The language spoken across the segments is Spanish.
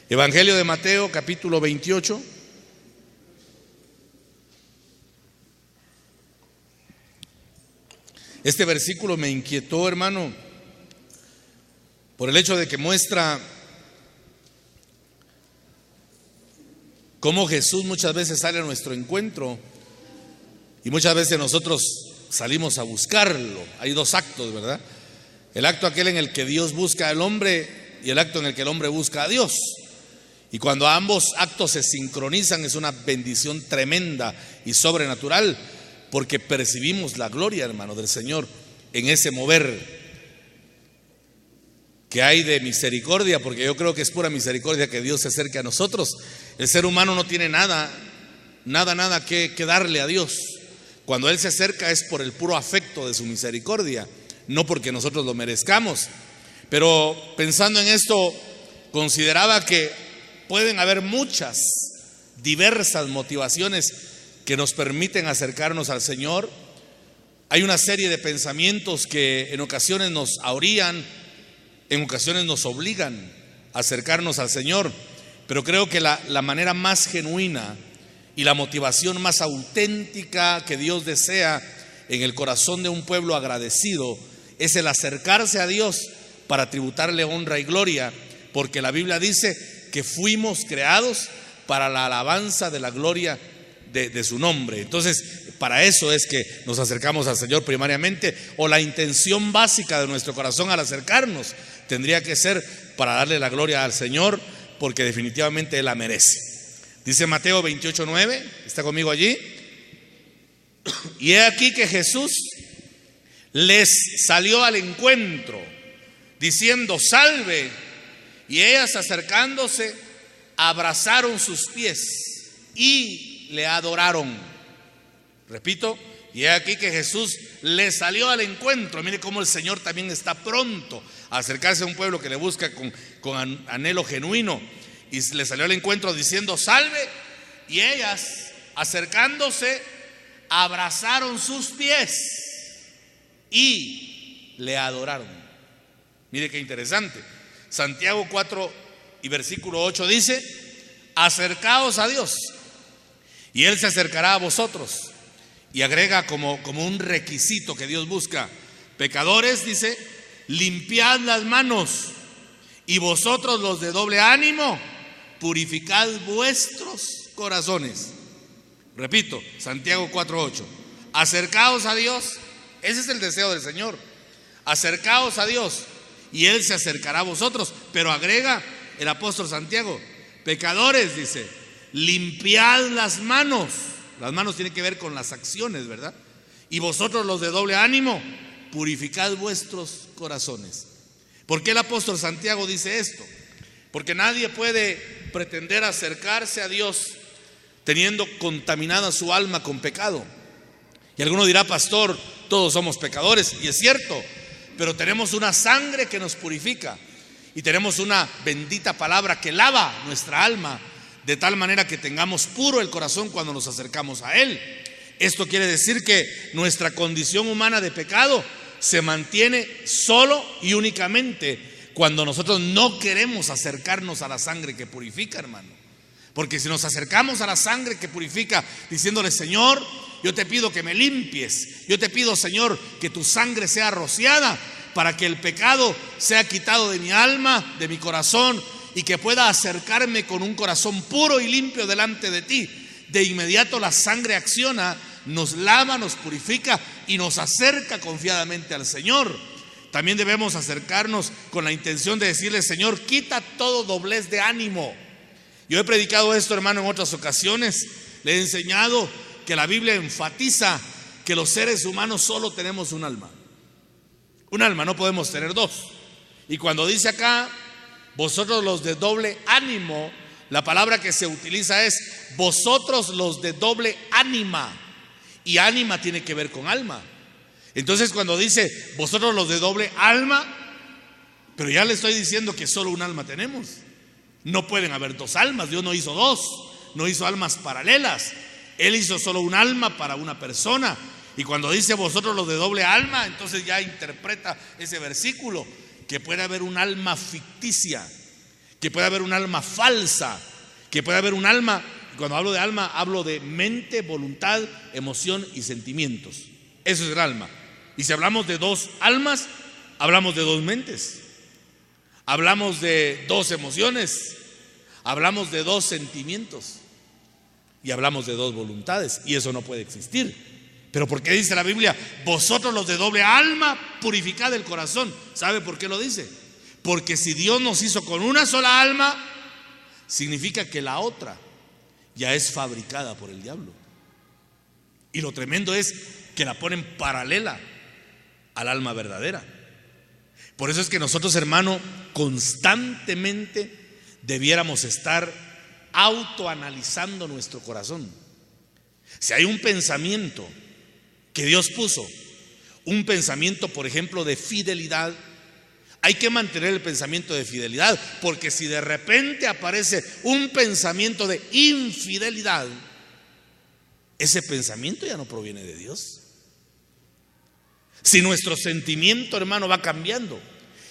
Evangelio de Mateo, capítulo 28. Este versículo me inquietó, hermano, por el hecho de que muestra cómo Jesús muchas veces sale a nuestro encuentro y muchas veces nosotros salimos a buscarlo. Hay dos actos, ¿verdad? El acto aquel en el que Dios busca al hombre y el acto en el que el hombre busca a Dios. Y cuando ambos actos se sincronizan es una bendición tremenda y sobrenatural, porque percibimos la gloria, hermano, del Señor en ese mover que hay de misericordia, porque yo creo que es pura misericordia que Dios se acerque a nosotros. El ser humano no tiene nada que darle a Dios. Cuando Él se acerca es por el puro afecto de su misericordia, no porque nosotros lo merezcamos. Pero pensando en esto, consideraba que pueden haber muchas diversas motivaciones que nos permiten acercarnos al Señor. Hay una serie de pensamientos que en ocasiones nos ahorían, en ocasiones nos obligan a acercarnos al Señor, pero creo que la manera más genuina y la motivación más auténtica que Dios desea en el corazón de un pueblo agradecido es el acercarse a Dios para tributarle honra y gloria, porque la Biblia dice que fuimos creados para la alabanza de la gloria de su nombre. Entonces, para eso es que nos acercamos al Señor primariamente, o la intención básica de nuestro corazón al acercarnos tendría que ser para darle la gloria al Señor, porque definitivamente Él la merece. Dice Mateo 28:9, ¿está conmigo allí? Y he aquí que Jesús les salió al encuentro, diciendo: salve. Y ellas, acercándose, abrazaron sus pies y le adoraron. Repito, y he aquí que Jesús les salió al encuentro. Mire cómo el Señor también está pronto a acercarse a un pueblo que le busca con anhelo genuino. Y le salió al encuentro diciendo: salve. Y ellas, acercándose, abrazaron sus pies y le adoraron. Mire qué interesante. Santiago 4 y versículo 8 dice: acercaos a Dios y Él se acercará a vosotros. Y agrega como un requisito que Dios busca: pecadores, dice, limpiad las manos, y vosotros los de doble ánimo, purificad vuestros corazones. Repito, Santiago 4:8. Acercaos a Dios, ese es el deseo del Señor. Acercaos a Dios y Él se acercará a vosotros. Pero agrega el apóstol Santiago: pecadores, dice, limpiad las manos. Las manos tienen que ver con las acciones, ¿verdad? Y vosotros los de doble ánimo, purificad vuestros corazones. ¿Por qué el apóstol Santiago dice esto? Porque nadie puede pretender acercarse a Dios teniendo contaminada su alma con pecado. Y alguno dirá: pastor, todos somos pecadores, y es cierto, pero tenemos una sangre que nos purifica y tenemos una bendita palabra que lava nuestra alma, de tal manera que tengamos puro el corazón cuando nos acercamos a Él. Esto quiere decir que nuestra condición humana de pecado se mantiene solo y únicamente cuando nosotros no queremos acercarnos a la sangre que purifica, hermano. Porque si nos acercamos a la sangre que purifica diciéndole: Señor, yo te pido que me limpies, yo te pido, Señor, que tu sangre sea rociada para que el pecado sea quitado de mi alma, de mi corazón, y que pueda acercarme con un corazón puro y limpio delante de ti. De inmediato la sangre acciona, nos lava, nos purifica y nos acerca confiadamente al Señor. También debemos acercarnos con la intención de decirle: Señor, quita todo doblez de ánimo. Yo he predicado esto, hermano, en otras ocasiones. Le he enseñado que la Biblia enfatiza que los seres humanos solo tenemos un alma. Un alma, no podemos tener dos. Y cuando dice acá: vosotros los de doble ánimo, la palabra que se utiliza es: vosotros los de doble ánima. Y ánima tiene que ver con alma. Entonces, cuando dice vosotros los de doble alma, pero ya le estoy diciendo que solo un alma tenemos. No pueden haber dos almas. Dios no hizo dos, no hizo almas paralelas. Él hizo solo un alma para una persona. Y cuando dice vosotros los de doble alma, entonces ya interpreta ese versículo que puede haber un alma ficticia, que puede haber un alma falsa, que puede haber un alma, cuando hablo de alma, hablo de mente, voluntad, emoción y sentimientos. Eso es el alma. Y si hablamos de dos almas, hablamos de dos mentes, hablamos de dos emociones, hablamos de dos sentimientos y hablamos de dos voluntades, y eso no puede existir. Pero ¿por qué dice la Biblia? Vosotros los de doble alma, purificad el corazón. ¿Sabe por qué lo dice? Porque si Dios nos hizo con una sola alma, significa que la otra ya es fabricada por el diablo. Y lo tremendo es que la ponen paralela al alma verdadera. Por eso es que nosotros, hermano, constantemente debiéramos estar autoanalizando nuestro corazón. Si hay un pensamiento que Dios puso, un pensamiento, por ejemplo, de fidelidad, hay que mantener el pensamiento de fidelidad, porque si de repente aparece un pensamiento de infidelidad, ese pensamiento ya no proviene de Dios. Si nuestro sentimiento, hermano, va cambiando,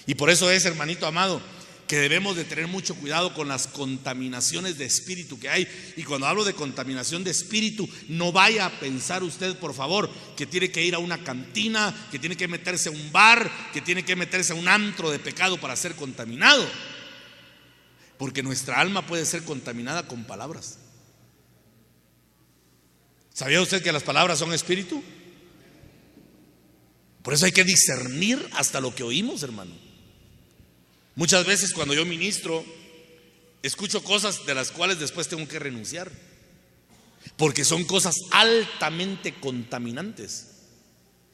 y por eso es, hermanito amado, que debemos de tener mucho cuidado con las contaminaciones de espíritu que hay. Y cuando hablo de contaminación de espíritu, no vaya a pensar usted, por favor, que tiene que ir a una cantina, que tiene que meterse a un bar, que tiene que meterse a un antro de pecado para ser contaminado. Porque nuestra alma puede ser contaminada con palabras. ¿Sabía usted que las palabras son espíritu? Por eso hay que discernir hasta lo que oímos, hermano. Muchas veces cuando yo ministro, escucho cosas de las cuales después tengo que renunciar, porque son cosas altamente contaminantes,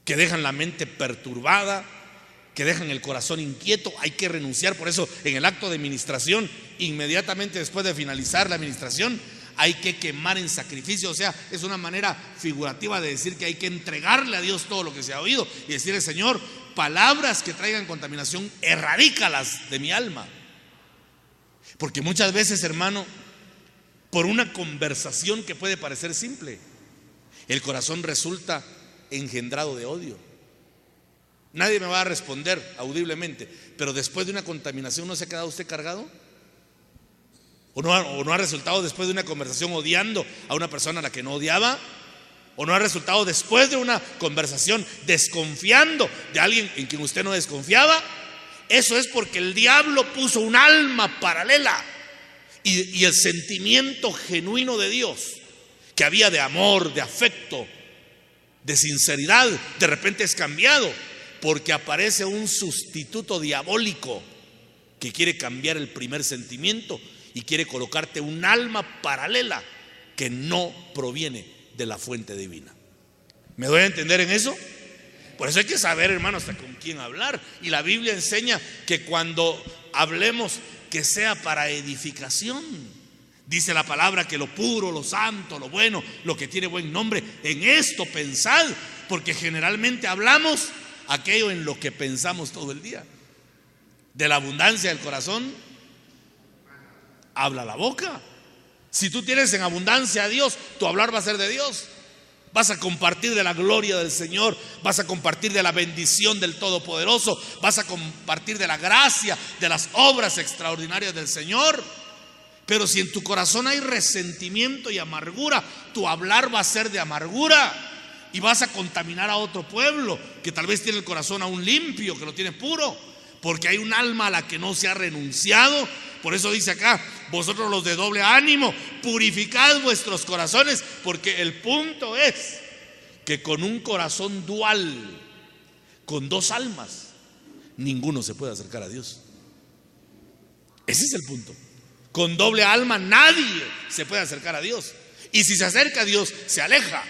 que dejan la mente perturbada, que dejan el corazón inquieto. Hay que renunciar. Por eso en el acto de ministración, inmediatamente después de finalizar la ministración, hay que quemar en sacrificio. O sea, es una manera figurativa de decir que hay que entregarle a Dios todo lo que se ha oído y decirle: Señor, palabras que traigan contaminación, erradícalas de mi alma. Porque muchas veces, hermano, por una conversación que puede parecer simple, el corazón resulta engendrado de odio. Nadie me va a responder audiblemente, pero después de una contaminación, ¿no se ha quedado usted cargado? ¿O no ha resultado después de una conversación odiando a una persona a la que no odiaba? ¿O no ha resultado después de una conversación desconfiando de alguien en quien usted no desconfiaba? Eso es porque el diablo puso un alma paralela, y el sentimiento genuino de Dios, que había de amor, de afecto, de sinceridad, de repente es cambiado, porque aparece un sustituto diabólico que quiere cambiar el primer sentimiento y quiere colocarte un alma paralela que no proviene de la fuente divina. ¿Me doy a entender en eso? Por eso hay que saber, hermano, hasta con quién hablar. Y la Biblia enseña que cuando hablemos, que sea para edificación. Dice la palabra que lo puro, lo santo, lo bueno, lo que tiene buen nombre, en esto pensad, porque generalmente hablamos aquello en lo que pensamos todo el día. De la abundancia del corazón habla la boca. Si tú tienes en abundancia a Dios, tu hablar va a ser de Dios. Vas a compartir de la gloria del Señor, vas a compartir de la bendición del Todopoderoso, vas a compartir de la gracia, de las obras extraordinarias del Señor. Pero si en tu corazón hay resentimiento y amargura, tu hablar va a ser de amargura, y vas a contaminar a otro pueblo que tal vez tiene el corazón aún limpio, que lo tiene puro, porque hay un alma a la que no se ha renunciado. Por eso dice acá: vosotros los de doble ánimo, purificad vuestros corazones, porque el punto es que con un corazón dual, con dos almas, ninguno se puede acercar a Dios. Ese es el punto. Con doble alma nadie se puede acercar a Dios, y si se acerca a Dios, se aleja,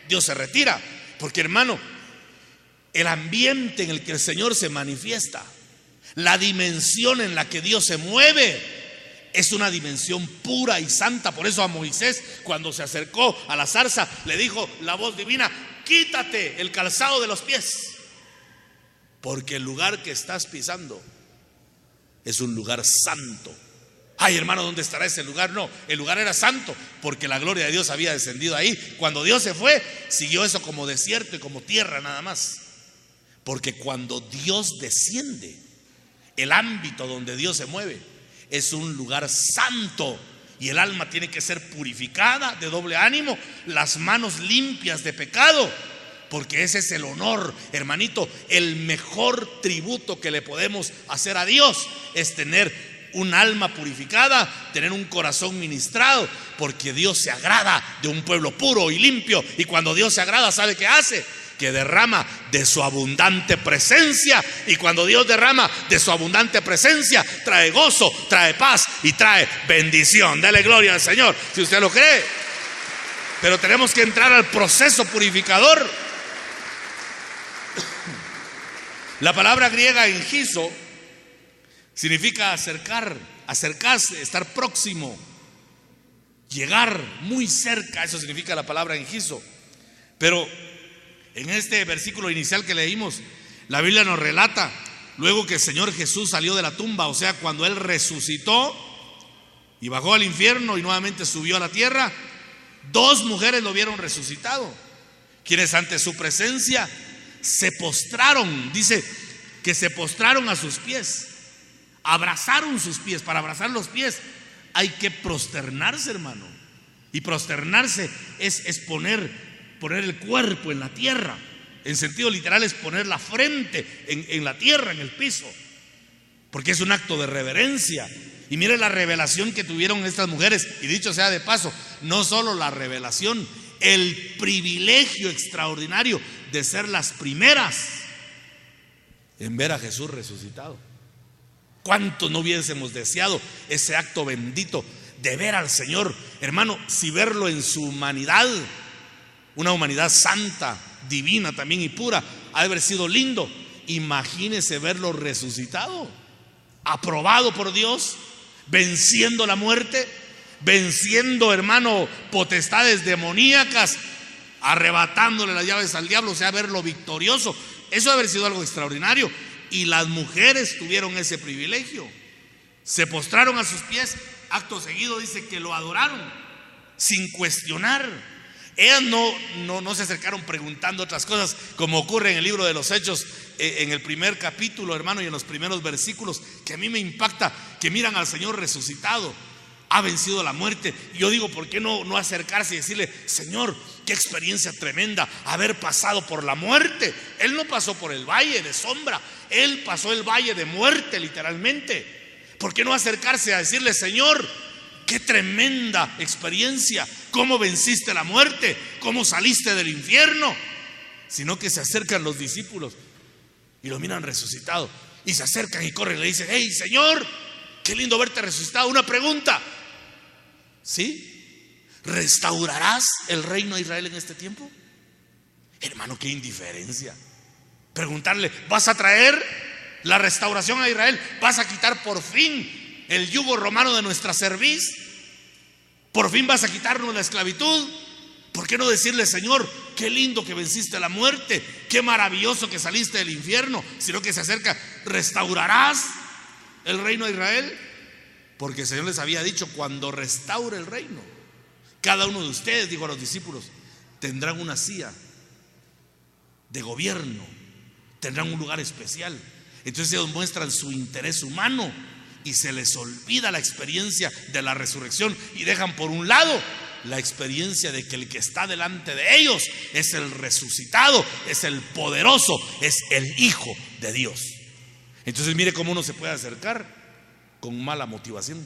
Dios se retira. Porque, hermano, el ambiente en el que el Señor se manifiesta, la dimensión en la que Dios se mueve, es una dimensión pura y santa. Por eso a Moisés, cuando se acercó a la zarza, le dijo la voz divina: quítate el calzado de los pies, porque el lugar que estás pisando es un lugar santo. Ay, hermano, ¿dónde estará ese lugar? No, el lugar era santo porque la gloria de Dios había descendido ahí. Cuando Dios se fue, siguió eso como desierto y como tierra nada más. Porque cuando Dios desciende, el ámbito donde Dios se mueve es un lugar santo y el alma tiene que ser purificada de doble ánimo, las manos limpias de pecado, porque ese es el honor, hermanito. El mejor tributo que le podemos hacer a Dios es tener un alma purificada, tener un corazón ministrado, porque Dios se agrada de un pueblo puro y limpio. Y cuando Dios se agrada, ¿sabe qué hace? Que derrama de su abundante presencia. Y cuando Dios derrama de su abundante presencia, trae gozo, trae paz y trae bendición. Dale gloria al Señor si usted lo cree. Pero tenemos que entrar al proceso purificador. La palabra griega engizo significa acercar, acercarse, estar próximo, llegar muy cerca. Eso significa la palabra engizo. Pero en este versículo inicial que leímos, la Biblia nos relata luego que el Señor Jesús salió de la tumba, o sea, cuando Él resucitó y bajó al infierno y nuevamente subió a la tierra, 2 mujeres lo vieron resucitado, quienes ante su presencia se postraron. Dice que se postraron a sus pies, abrazaron sus pies. Para abrazar los pies hay que prosternarse, hermano. Y prosternarse es poner el cuerpo en la tierra. En sentido literal es poner la frente en la tierra, en el piso, porque es un acto de reverencia. Y mire la revelación que tuvieron estas mujeres. Y dicho sea de paso, no solo la revelación, el privilegio extraordinario de ser las primeras en ver a Jesús resucitado. ¿Cuánto no hubiésemos deseado ese acto bendito de ver al Señor, hermano? Si verlo en su humanidad, una humanidad santa, divina también y pura, ha de haber sido lindo. Imagínese verlo resucitado, aprobado por Dios, venciendo la muerte, venciendo, hermano, potestades demoníacas, arrebatándole las llaves al diablo, o sea, verlo victorioso. Eso ha de haber sido algo extraordinario. Y las mujeres tuvieron ese privilegio, se postraron a sus pies. Acto seguido dice que lo adoraron sin cuestionar. Ellas no se acercaron preguntando otras cosas, como ocurre en el libro de los Hechos, en el primer capítulo, hermano, y en los primeros versículos, que a mí me impacta, que miran al Señor resucitado, ha vencido la muerte. Y yo digo, ¿por qué no acercarse y decirle: Señor, qué experiencia tremenda haber pasado por la muerte? Él no pasó por el valle de sombra, Él pasó el valle de muerte, literalmente. ¿Por qué no acercarse a decirle: Señor, qué tremenda experiencia, cómo venciste la muerte, cómo saliste del infierno? Sino que se acercan los discípulos y lo miran resucitado, y se acercan y corren y le dicen: hey, Señor, qué lindo verte resucitado. Una pregunta: ¿sí? ¿Restaurarás el reino de Israel en este tiempo? Hermano, qué indiferencia. Preguntarle: ¿vas a traer la restauración a Israel? ¿Vas a quitar por fin el yugo romano de nuestra cerviz? ¿Por fin vas a quitarnos la esclavitud? ¿Por qué no decirle: Señor, qué lindo que venciste la muerte, qué maravilloso que saliste del infierno? Sino que se acerca: ¿restaurarás el reino de Israel? Porque el Señor les había dicho: cuando restaure el reino, cada uno de ustedes, dijo a los discípulos, tendrán una silla de gobierno, tendrán un lugar especial. Entonces ellos muestran su interés humano y se les olvida la experiencia de la resurrección y dejan por un lado la experiencia de que el que está delante de ellos es el resucitado, es el poderoso, es el Hijo de Dios. Entonces mire cómo uno se puede acercar con mala motivación.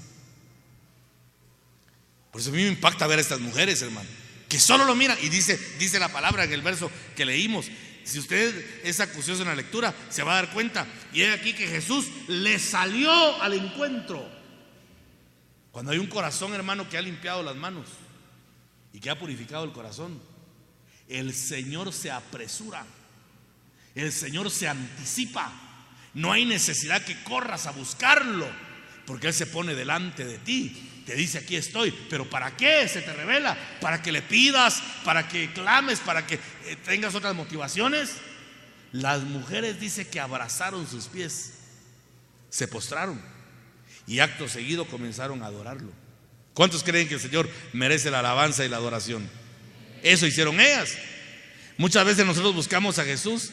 Por eso a mí me impacta ver a estas mujeres, hermano, que solo lo miran. Y dice la palabra en el verso que leímos. Si usted es acucioso en la lectura, se va a dar cuenta. Y es aquí que Jesús le salió al encuentro. Cuando hay un corazón, hermano, que ha limpiado las manos y que ha purificado el corazón, el Señor se apresura, el Señor se anticipa. No hay necesidad que corras a buscarlo, porque Él se pone delante de ti. Te dice: aquí estoy. ¿Pero para qué se te revela? ¿Para que le pidas? ¿Para que clames? ¿Para que tengas otras motivaciones? Las mujeres dice que abrazaron sus pies, se postraron y acto seguido comenzaron a adorarlo. ¿Cuántos creen que el Señor merece la alabanza y la adoración? Eso hicieron ellas. Muchas veces nosotros buscamos a Jesús,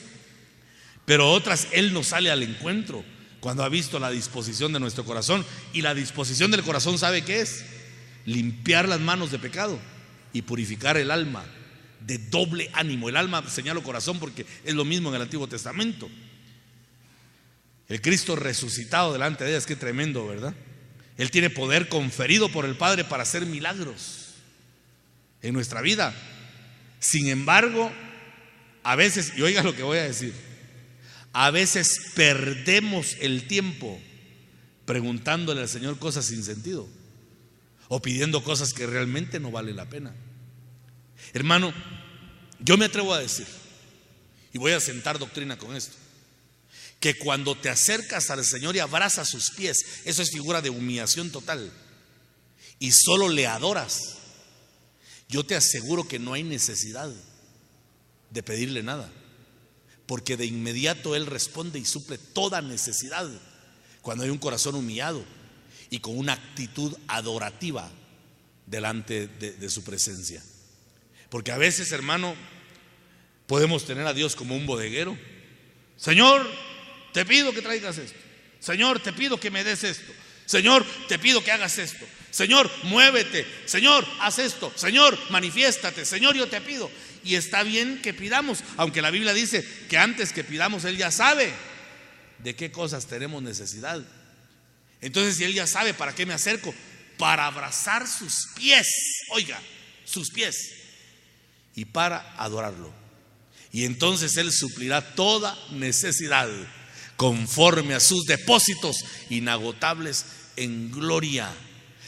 pero otras Él nos sale al encuentro cuando ha visto la disposición de nuestro corazón. Y la disposición del corazón, ¿sabe qué es? Limpiar las manos de pecado y purificar el alma de doble ánimo. El alma, señalo corazón porque es lo mismo en el Antiguo Testamento. El Cristo resucitado delante de ellas, qué tremendo, ¿verdad? Él tiene poder conferido por el Padre para hacer milagros en nuestra vida. Sin embargo, a veces, y oiga lo que voy a decir, a veces perdemos el tiempo preguntándole al Señor cosas sin sentido o pidiendo cosas que realmente no vale la pena. Hermano, yo me atrevo a decir, y voy a sentar doctrina con esto, que cuando te acercas al Señor y abrazas sus pies, eso es figura de humillación total, y solo le adoras, yo te aseguro que no hay necesidad de pedirle nada, porque de inmediato Él responde y suple toda necesidad cuando hay un corazón humillado y con una actitud adorativa delante de su presencia. Porque a veces, hermano, podemos tener a Dios como un bodeguero. Señor, te pido que traigas esto. Señor, te pido que me des esto. Señor, te pido que hagas esto. Señor, muévete. Señor, haz esto. Señor, manifiéstate. Señor, yo te pido. Y está bien que pidamos, aunque la Biblia dice que antes que pidamos Él ya sabe de qué cosas tenemos necesidad. Entonces, si Él ya sabe, ¿para qué me acerco? Para abrazar sus pies. Oiga, sus pies. Y para adorarlo. Y entonces Él suplirá toda necesidad conforme a sus depósitos inagotables en gloria.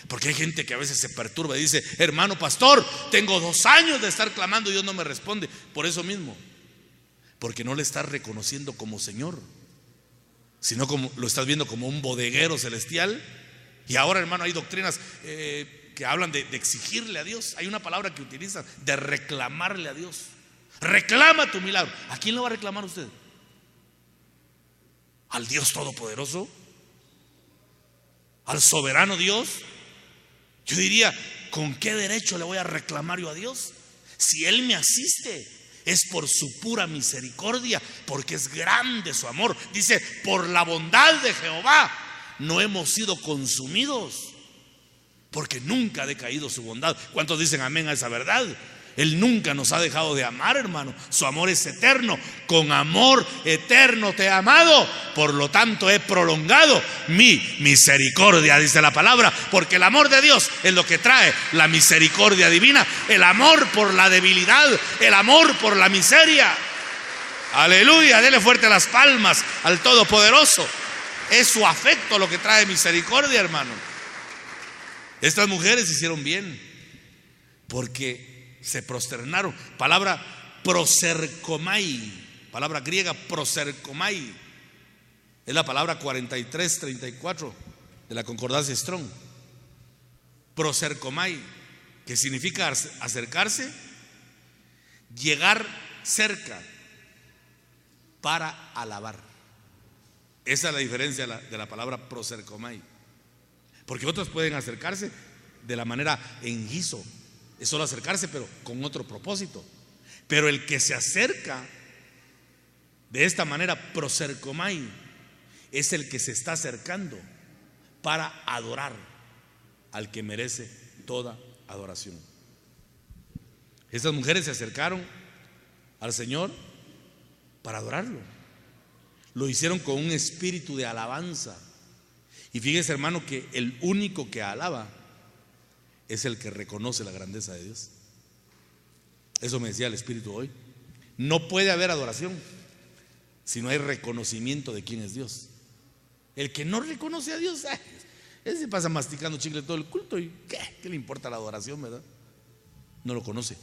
Porque hay gente que a veces se perturba y dice: hermano pastor, tengo 2 años de estar clamando y Dios no me responde. Por eso mismo, porque no le estás reconociendo como Señor, sino como lo estás viendo como un bodeguero celestial. Y ahora, hermano, hay doctrinas que hablan de exigirle a Dios. Hay una palabra que utilizan, de reclamarle a Dios. Reclama tu milagro. ¿A quién lo va a reclamar usted? ¿Al Dios Todopoderoso? ¿Al soberano Dios? Yo diría, ¿con qué derecho le voy a reclamar yo a Dios? Si Él me asiste, es por su pura misericordia, porque es grande su amor. Dice: por la bondad de Jehová no hemos sido consumidos, porque nunca ha decaído su bondad. ¿Cuántos dicen amén a esa verdad? Él nunca nos ha dejado de amar, hermano. Su amor es eterno. Con amor eterno te he amado, por lo tanto he prolongado mi misericordia, dice la palabra. Porque el amor de Dios es lo que trae la misericordia divina. El amor por la debilidad, el amor por la miseria. Aleluya, dele fuerte las palmas al Todopoderoso. Es su afecto lo que trae misericordia, hermano. Estas mujeres hicieron bien, porque se prosternaron. Palabra proserkomai, palabra griega proserkomai, es la palabra 4334 de la concordancia Strong. Proserkomai, que significa acercarse, llegar cerca para alabar. Esa es la diferencia de la palabra proserkomai. Porque otros pueden acercarse de la manera en guiso, es solo acercarse, pero con otro propósito. Pero el que se acerca de esta manera, proserkomai, es el que se está acercando para adorar al que merece toda adoración. Estas mujeres se acercaron al Señor para adorarlo. Lo hicieron con un espíritu de alabanza. Y fíjese, hermano, que el único que alaba es el que reconoce la grandeza de Dios. Eso me decía el Espíritu hoy. No puede haber adoración si no hay reconocimiento de quién es Dios. El que no reconoce a Dios, él se pasa masticando chicle todo el culto. ¿Y qué le importa la adoración, verdad? No lo conoce.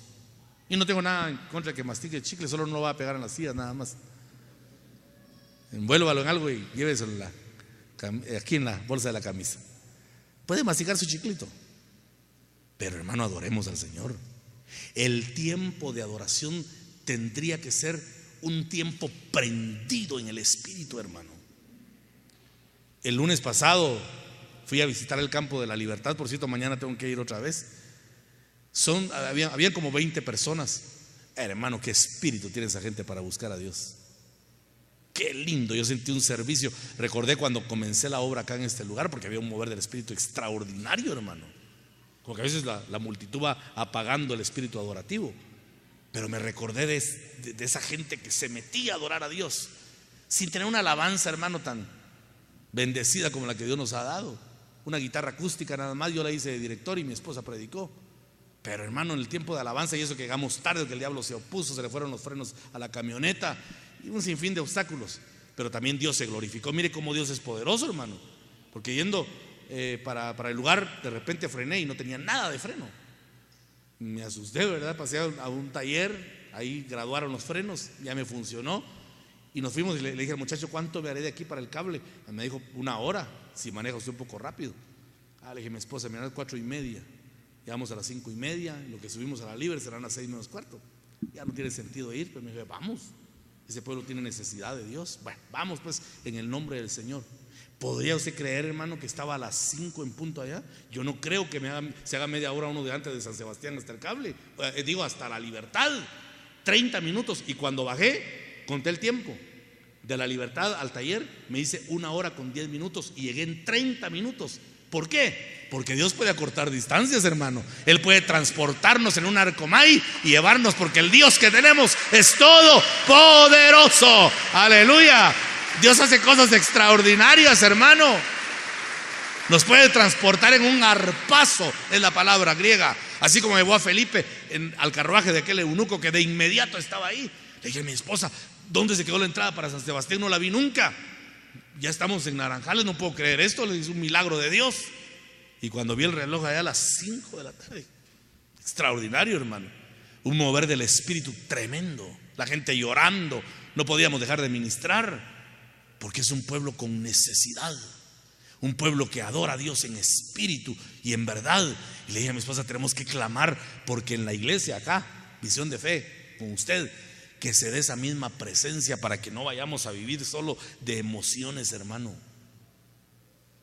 Y no tengo nada en contra de que mastique el chicle, solo no lo va a pegar en las sillas nada más. Envuélvalo en algo y lléveselo aquí en la bolsa de la camisa. Puede masticar su chiclito, pero hermano, adoremos al Señor. El tiempo de adoración tendría que ser un tiempo prendido en el Espíritu, hermano. El lunes pasado fui a visitar el Campo de la Libertad. Por cierto, mañana tengo que ir otra vez. Había como 20 personas. Hermano, qué espíritu tiene esa gente para buscar a Dios. Qué lindo, yo sentí un servicio. Recordé cuando comencé la obra acá en este lugar, porque había un mover del Espíritu extraordinario, hermano. Porque a veces la multitud va apagando el espíritu adorativo. Pero me recordé de esa gente que se metía a adorar a Dios sin tener una alabanza, hermano, tan bendecida como la que Dios nos ha dado. Una guitarra acústica nada más, yo la hice de director y mi esposa predicó. Pero hermano, en el tiempo de alabanza, y eso que llegamos tarde, que el diablo se opuso, se le fueron los frenos a la camioneta y un sinfín de obstáculos, pero también Dios se glorificó. Mire cómo Dios es poderoso, hermano. Porque yendo para el lugar, de repente frené y no tenía nada de freno. Me asusté, ¿verdad? Pasé a un taller, ahí graduaron los frenos, ya me funcionó. Y nos fuimos y le dije al muchacho, ¿cuánto me haré de aquí para el cable? Me dijo, 1 hora, si maneja usted un poco rápido. Le dije a mi esposa, me hará 4:30. Llegamos a las 5:30, lo que subimos a la Libre serán las 6:45. Ya no tiene sentido ir, pero me dije, vamos. Ese pueblo tiene necesidad de Dios. Bueno, vamos pues en el nombre del Señor. ¿Podría usted creer, hermano, que estaba a las 5 en punto allá? Yo no creo que se haga media hora uno de antes de San Sebastián hasta el cable. Digo, hasta la Libertad. 30 minutos. Y cuando bajé, conté el tiempo. De la Libertad al taller, me hice 1 hora con 10 minutos y llegué en 30 minutos. ¿Por qué? Porque Dios puede acortar distancias, hermano. Él puede transportarnos en un arcomay y llevarnos, porque el Dios que tenemos es todopoderoso. Aleluya. Dios hace cosas extraordinarias, hermano. Nos puede transportar en un arpazo, es la palabra griega. Así como llevó a Felipe al carruaje de aquel eunuco que de inmediato estaba ahí. Le dije a mi esposa, ¿dónde se quedó la entrada para San Sebastián? No la vi nunca. Ya estamos en Naranjales, no puedo creer esto. Le hice un milagro de Dios. Y cuando vi el reloj allá a las 5 de la tarde, extraordinario, hermano. Un mover del Espíritu tremendo. La gente llorando. No podíamos dejar de ministrar, porque es un pueblo con necesidad. Un pueblo que adora a Dios en espíritu y en verdad. Y le dije a mi esposa, tenemos que clamar porque en la iglesia acá, Visión de Fe, con usted, que se dé esa misma presencia para que no vayamos a vivir solo de emociones, hermano.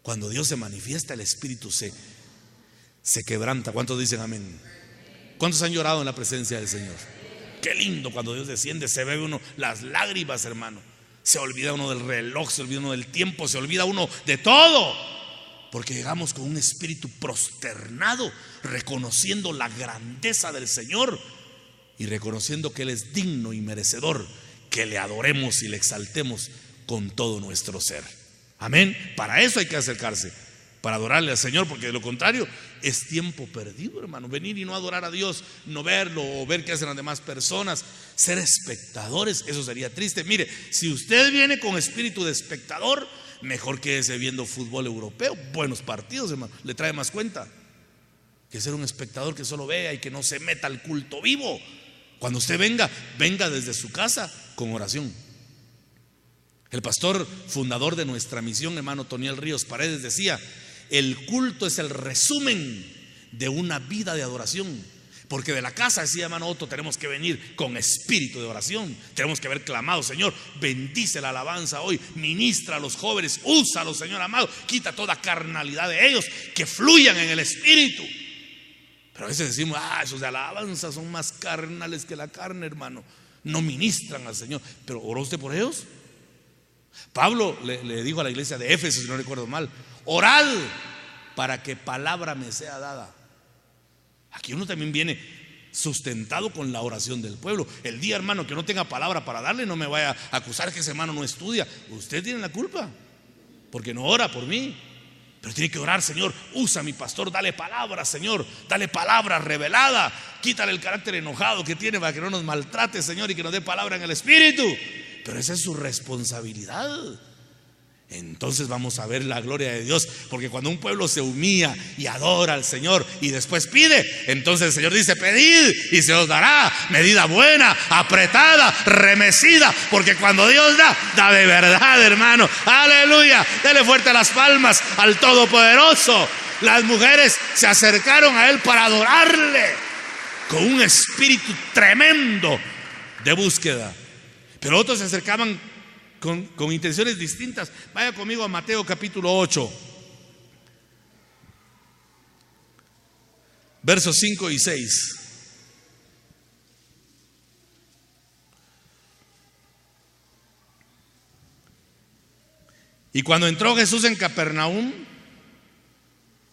Cuando Dios se manifiesta, el espíritu se quebranta. ¿Cuántos dicen amén? ¿Cuántos han llorado en la presencia del Señor? Qué lindo cuando Dios desciende, se ve uno las lágrimas, hermano. Se olvida uno del reloj, se olvida uno del tiempo, se olvida uno de todo, porque llegamos con un espíritu prosternado, reconociendo la grandeza del Señor y reconociendo que Él es digno y merecedor que le adoremos y le exaltemos con todo nuestro ser. Amén. Para eso hay que acercarse, para adorarle al Señor, porque de lo contrario es tiempo perdido, hermano. Venir y no adorar a Dios, no verlo o ver qué hacen las demás personas, ser espectadores, eso sería triste. Mire, si usted viene con espíritu de espectador, mejor quédese viendo fútbol europeo, buenos partidos, hermano, le trae más cuenta que ser un espectador que solo vea y que no se meta al culto vivo. Cuando usted venga desde su casa con oración. El pastor fundador de nuestra misión, hermano Toniel Ríos Paredes, decía: el culto es el resumen de una vida de adoración. Porque de la casa, decía hermano Otto, tenemos que venir con espíritu de oración. Tenemos que haber clamado: Señor, bendice la alabanza hoy, ministra a los jóvenes, úsalos, Señor amado, quita toda carnalidad de ellos, que fluyan en el espíritu. Pero a veces decimos: esos de alabanza son más carnales que la carne, hermano, no ministran al Señor. Pero ¿oró usted por ellos? Pablo le dijo a la iglesia de Éfeso, si no recuerdo mal: orad para que palabra me sea dada. Aquí uno también viene sustentado con la oración del pueblo. El día, hermano, que no tenga palabra para darle, no me vaya a acusar que ese hermano no estudia. Usted tiene la culpa, porque no ora por mí. Pero tiene que orar: Señor, usa a mi pastor, dale palabra, Señor, dale palabra revelada, quítale el carácter enojado que tiene para que no nos maltrate, Señor, y que nos dé palabra en el espíritu. Pero esa es su responsabilidad. Entonces vamos a ver la gloria de Dios, porque cuando un pueblo se humilla y adora al Señor y después pide, entonces el Señor dice: pedid y se os dará, medida buena, apretada, remecida. Porque cuando Dios da de verdad, hermano. Aleluya. Dele fuerte las palmas al Todopoderoso. Las mujeres se acercaron a Él para adorarle con un espíritu tremendo de búsqueda. Pero otros se acercaban con intenciones distintas. Vaya conmigo a Mateo capítulo 8, versos 5 y 6. Y cuando entró Jesús en Capernaum,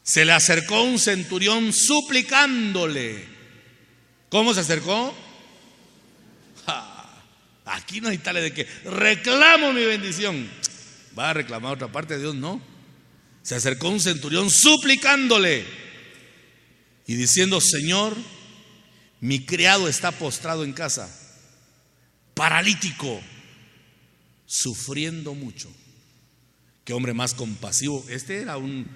se le acercó un centurión suplicándole. ¿Cómo se acercó? Aquí no hay tal de que reclamo mi bendición. Va a reclamar otra parte de Dios, no. Se acercó un centurión suplicándole y diciendo: Señor, mi criado está postrado en casa, paralítico, sufriendo mucho. Qué hombre más compasivo. Este era un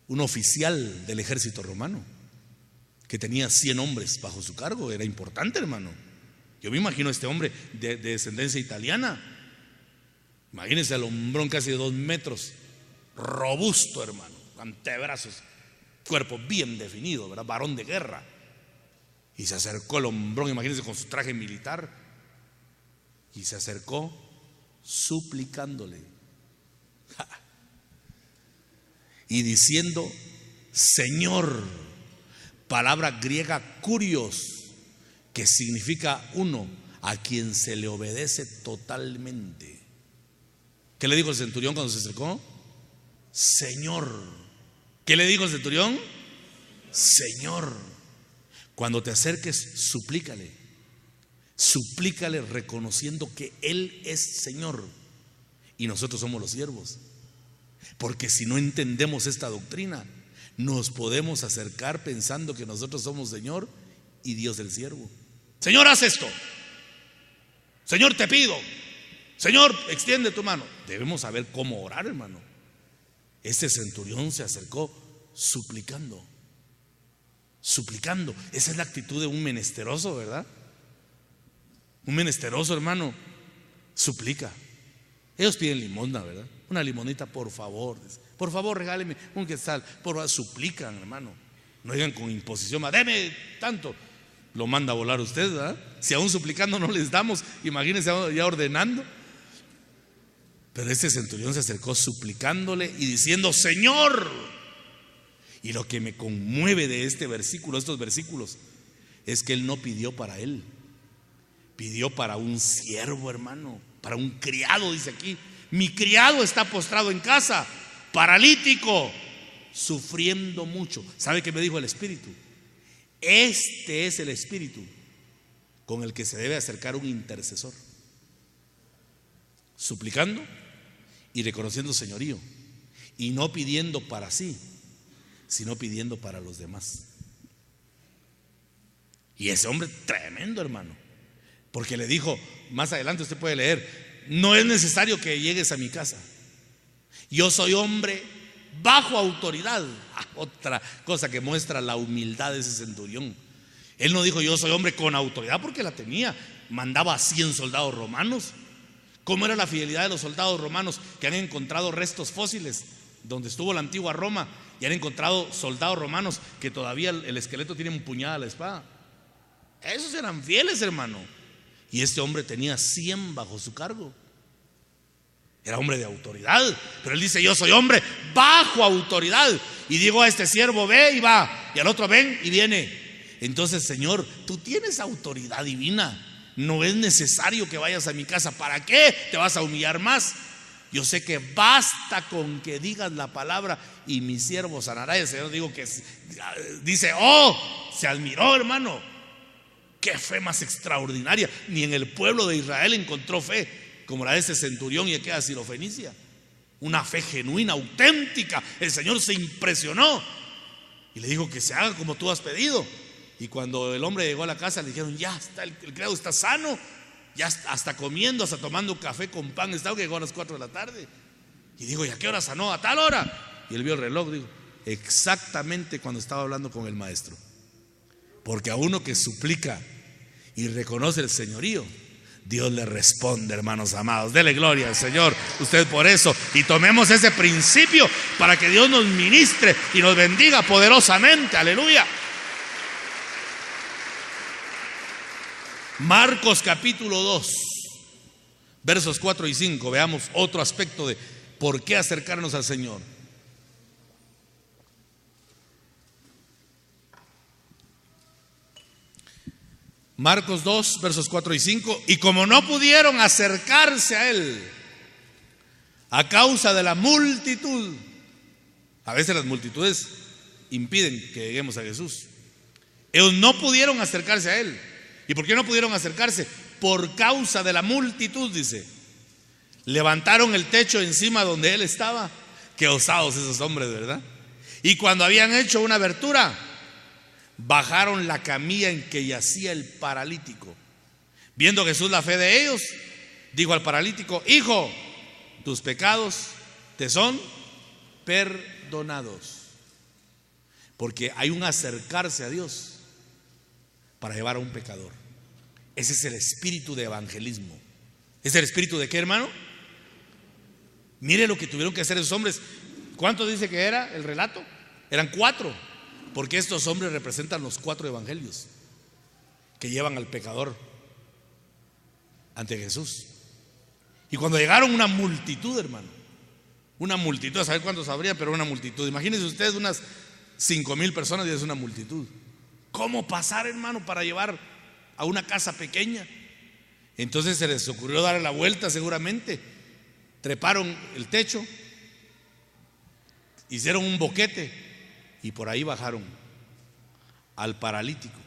oficial del ejército romano que tenía 100 hombres bajo su cargo. Era importante, hermano. Yo me imagino a este hombre de descendencia italiana. Imagínense al hombrón casi de 2 metros, robusto, hermano, antebrazos, cuerpo bien definido, ¿verdad? Varón de guerra. Y se acercó el hombrón, imagínense, con su traje militar, y se acercó suplicándole y diciendo: Señor, palabra griega kurios, que significa uno a quien se le obedece totalmente. ¿Qué le dijo el centurión cuando se acercó? Señor. ¿Qué le dijo el centurión? Señor. Cuando te acerques, suplícale. Suplícale reconociendo que Él es Señor y nosotros somos los siervos. Porque si no entendemos esta doctrina, nos podemos acercar pensando que nosotros somos Señor y Dios el siervo. Señor, haz esto. Señor, te pido. Señor, extiende tu mano. Debemos saber cómo orar, hermano. Este centurión se acercó suplicando. Suplicando. Esa es la actitud de un menesteroso, ¿verdad? Un menesteroso, hermano, suplica. Ellos piden limosna, ¿verdad? Una limonita, por favor. Por favor, regáleme un quetzal. Por favor, suplican, hermano. No digan con imposición: deme tanto. Lo manda a volar usted, ¿verdad? Si aún suplicando no les damos, imagínense ya ordenando. Pero este centurión se acercó suplicándole y diciendo: Señor. Y lo que me conmueve de este versículo, estos versículos, es que él no pidió para él, pidió para un siervo, hermano, para un criado. Dice aquí: mi criado está postrado en casa, paralítico, sufriendo mucho. ¿Sabe qué me dijo el Espíritu? Este es el Espíritu con el que se debe acercar un intercesor, suplicando y reconociendo señorío, y no pidiendo para sí, sino pidiendo para los demás. Y ese hombre tremendo, hermano, porque le dijo, más adelante usted puede leer: no es necesario que llegues a mi casa, yo soy hombre bajo autoridad. Otra cosa que muestra la humildad de ese centurión. Él no dijo: yo soy hombre con autoridad, porque la tenía. Mandaba a 100 soldados romanos. ¿Cómo era la fidelidad de los soldados romanos que han encontrado restos fósiles donde estuvo la antigua Roma y han encontrado soldados romanos que todavía el esqueleto tiene empuñada la espada? Esos eran fieles, hermano. Y este hombre tenía 100 bajo su cargo. Era hombre de autoridad. Pero él dice: yo soy hombre bajo autoridad, y digo a este siervo: ve, y va, y al otro: ven, y viene. Entonces: Señor, tú tienes autoridad divina, no es necesario que vayas a mi casa. ¿Para qué te vas a humillar más? Yo sé que basta con que digas la palabra y mi siervo sanará. Y el Señor dice: oh, se admiró, hermano. Qué fe más extraordinaria. Ni en el pueblo de Israel encontró fe como la de ese centurión y aquella sirofenicia. Una fe genuina, auténtica. El Señor se impresionó y le dijo: que se haga como tú has pedido. Y cuando el hombre llegó a la casa, le dijeron: ya está, el criado está sano, ya hasta comiendo, hasta tomando café con pan. Estaba, que llegó a las 4 de la tarde. Y dijo: ¿y a qué hora sanó? A tal hora. Y él vio el reloj, dijo: exactamente cuando estaba hablando con el maestro. Porque a uno que suplica y reconoce el señorío, Dios le responde, hermanos amados. Dele gloria al Señor usted por eso, y tomemos ese principio para que Dios nos ministre y nos bendiga poderosamente. Aleluya. Marcos capítulo 2, versos 4 y 5. Veamos otro aspecto de por qué acercarnos al Señor. Marcos 2, versos 4 y 5. Y como no pudieron acercarse a él a causa de la multitud. A veces las multitudes impiden que lleguemos a Jesús. Ellos no pudieron acercarse a Él. ¿Y por qué no pudieron acercarse? Por causa de la multitud, dice. Levantaron el techo encima donde Él estaba. Qué osados esos hombres, ¿verdad? Y cuando habían hecho una abertura, bajaron la camilla en que yacía el paralítico. Viendo Jesús la fe de ellos, dijo al paralítico: hijo, tus pecados te son perdonados. Porque hay un acercarse a Dios para llevar a un pecador. Ese es el espíritu de evangelismo. ¿Es el espíritu de qué, hermano? Mire lo que tuvieron que hacer esos hombres. ¿Cuánto dice que era el relato? Eran 4, porque estos hombres representan los 4 evangelios que llevan al pecador ante Jesús. Y cuando llegaron una multitud, hermano, una multitud, a saber cuántos habría, pero una multitud. Imagínense ustedes unas 5,000 personas y es una multitud. ¿Cómo pasar, hermano, para llevar a una casa pequeña? Entonces se les ocurrió dar la vuelta seguramente. Treparon el techo, hicieron un boquete y por ahí bajaron al paralítico.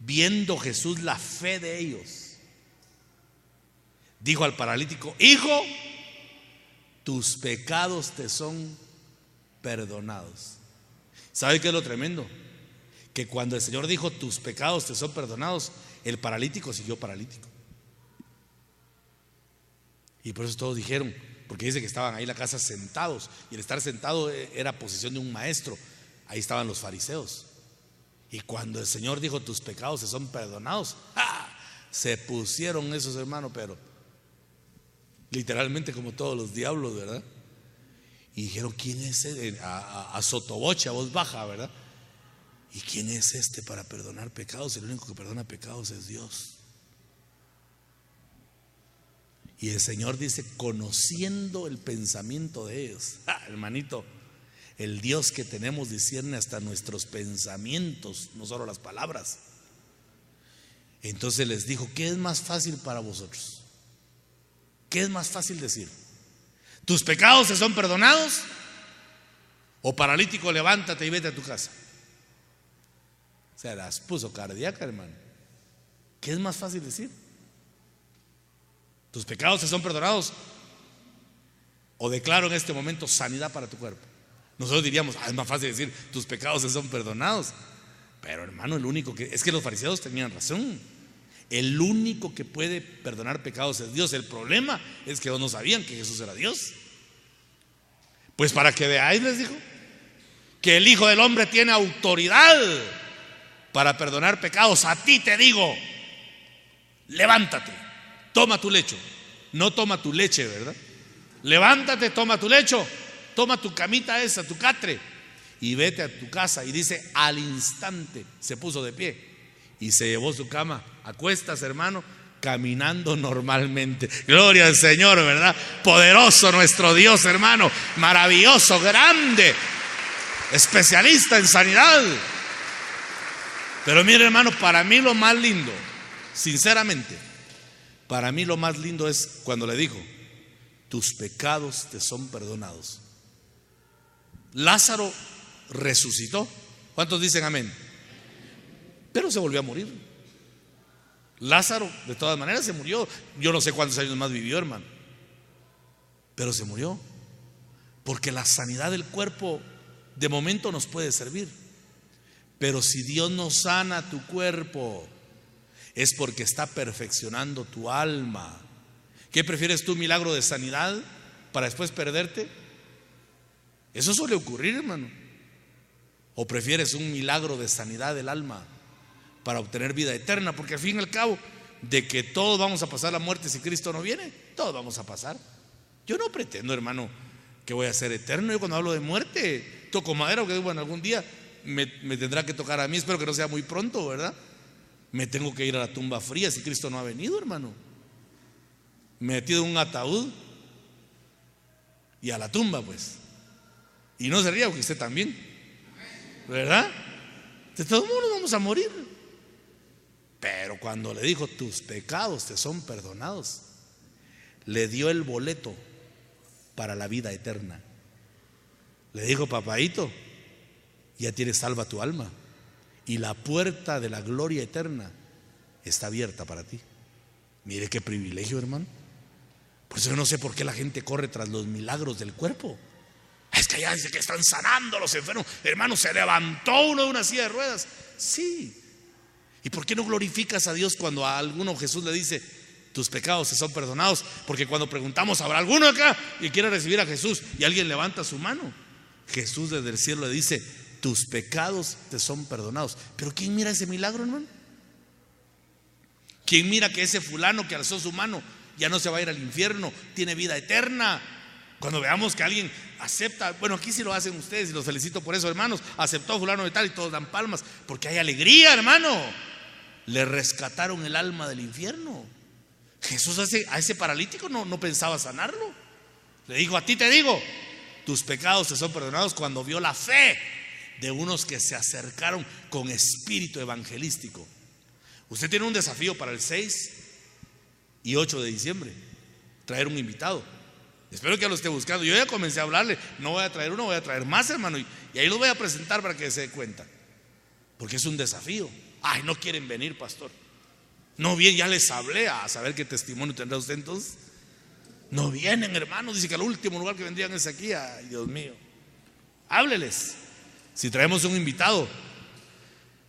Viendo Jesús la fe de ellos, dijo al paralítico: hijo, tus pecados te son perdonados. ¿Sabe qué es lo tremendo? Que cuando el Señor dijo: tus pecados te son perdonados, el paralítico siguió paralítico. Y por eso todos dijeron, porque dice que estaban ahí en la casa sentados, y el estar sentado era posición de un maestro. Ahí estaban los fariseos. Y cuando el Señor dijo: tus pecados se son perdonados, ¡ah!, se pusieron esos hermanos, pero literalmente como todos los diablos, ¿verdad? Y dijeron: ¿quién es ese? A sotoboche, a voz baja, ¿verdad? ¿Y quién es este para perdonar pecados? El único que perdona pecados es Dios. Y el Señor dice: conociendo el pensamiento de ellos. Hermanito, el Dios que tenemos discierne hasta nuestros pensamientos, no solo las palabras. Entonces les dijo: ¿qué es más fácil para vosotros? ¿Qué es más fácil decir? ¿Tus pecados se son perdonados? O paralítico, levántate y vete a tu casa. Se las puso cardíaca, hermano. ¿Qué es más fácil decir? ¿Tus pecados se son perdonados? O declaro en este momento sanidad para tu cuerpo. Nosotros diríamos: es más fácil decir: tus pecados se son perdonados. Pero hermano, el único que... Es que los fariseos tenían razón. El único que puede perdonar pecados es Dios. El problema es que ellos no sabían que Jesús era Dios. Pues para que veáis, les dijo, que el Hijo del Hombre tiene autoridad para perdonar pecados. A ti te digo: levántate, toma tu lecho. No toma tu leche, ¿verdad? Levántate, toma tu lecho, toma tu camita esa, tu catre, y vete a tu casa. Y dice: al instante se puso de pie y se llevó su cama a cuestas, hermano, caminando normalmente. Gloria al Señor, ¿verdad? Poderoso nuestro Dios, hermano, maravilloso, grande, especialista en sanidad. Pero mire, hermano, para mí lo más lindo, sinceramente, para mí lo más lindo es cuando le dijo: tus pecados te son perdonados. Lázaro resucitó. ¿Cuántos dicen amén? Pero se volvió a morir. Lázaro de todas maneras se murió. Yo no sé cuántos años más vivió, hermano, pero se murió. Porque la sanidad del cuerpo de momento nos puede servir, pero si Dios no sana tu cuerpo, es porque está perfeccionando tu alma. ¿Qué prefieres tú, milagro de sanidad para después perderte? Eso suele ocurrir, hermano. ¿O prefieres un milagro de sanidad del alma para obtener vida eterna? Porque al fin y al cabo, de que todos vamos a pasar la muerte si Cristo no viene, todos vamos a pasar. Yo no pretendo, hermano, que voy a ser eterno. Yo cuando hablo de muerte toco madera, porque bueno, algún día me tendrá que tocar a mí. Espero que no sea muy pronto, ¿verdad? Me tengo que ir a la tumba fría si Cristo no ha venido, hermano. Metido en un ataúd y a la tumba, pues. Y no se ría, porque usted también, ¿verdad? De todos modos vamos a morir. Pero cuando le dijo: tus pecados te son perdonados, le dio el boleto para la vida eterna. Le dijo: papadito, ya tienes salva tu alma y la puerta de la gloria eterna está abierta para ti. Mire qué privilegio, hermano. Por eso yo no sé por qué la gente corre tras los milagros del cuerpo. Es que allá dice que están sanando a los enfermos. Hermano, se levantó uno de una silla de ruedas. Sí. ¿Y por qué no glorificas a Dios cuando a alguno Jesús le dice: tus pecados te son perdonados? Porque cuando preguntamos, ¿habrá alguno acá que quiera recibir a Jesús? Y alguien levanta su mano, Jesús desde el cielo le dice: tus pecados te son perdonados. Pero ¿quién mira ese milagro, hermano? ¿Quién mira que ese fulano que alzó su mano ya no se va a ir al infierno, tiene vida eterna? Cuando veamos que alguien acepta, bueno, aquí sí lo hacen ustedes y los felicito por eso, hermanos, aceptó a fulano de tal y todos dan palmas, porque hay alegría, hermano. Le rescataron el alma del infierno. Jesús a ese paralítico no pensaba sanarlo. Le dijo: a ti te digo, tus pecados te son perdonados, cuando vio la fe de unos que se acercaron con espíritu evangelístico. Usted tiene un desafío para el 6 y 8 de diciembre: traer un invitado. Espero que ya lo esté buscando. Yo ya comencé a hablarle. No voy a traer uno, voy a traer más, hermano. Y ahí los voy a presentar para que se dé cuenta. Porque es un desafío. Ay, no quieren venir, pastor. No bien, ya les hablé. A saber qué testimonio tendrá usted entonces. No vienen, hermano. Dice que el último lugar que vendrían es aquí. Ay, Dios mío. Hábleles. Si traemos un invitado,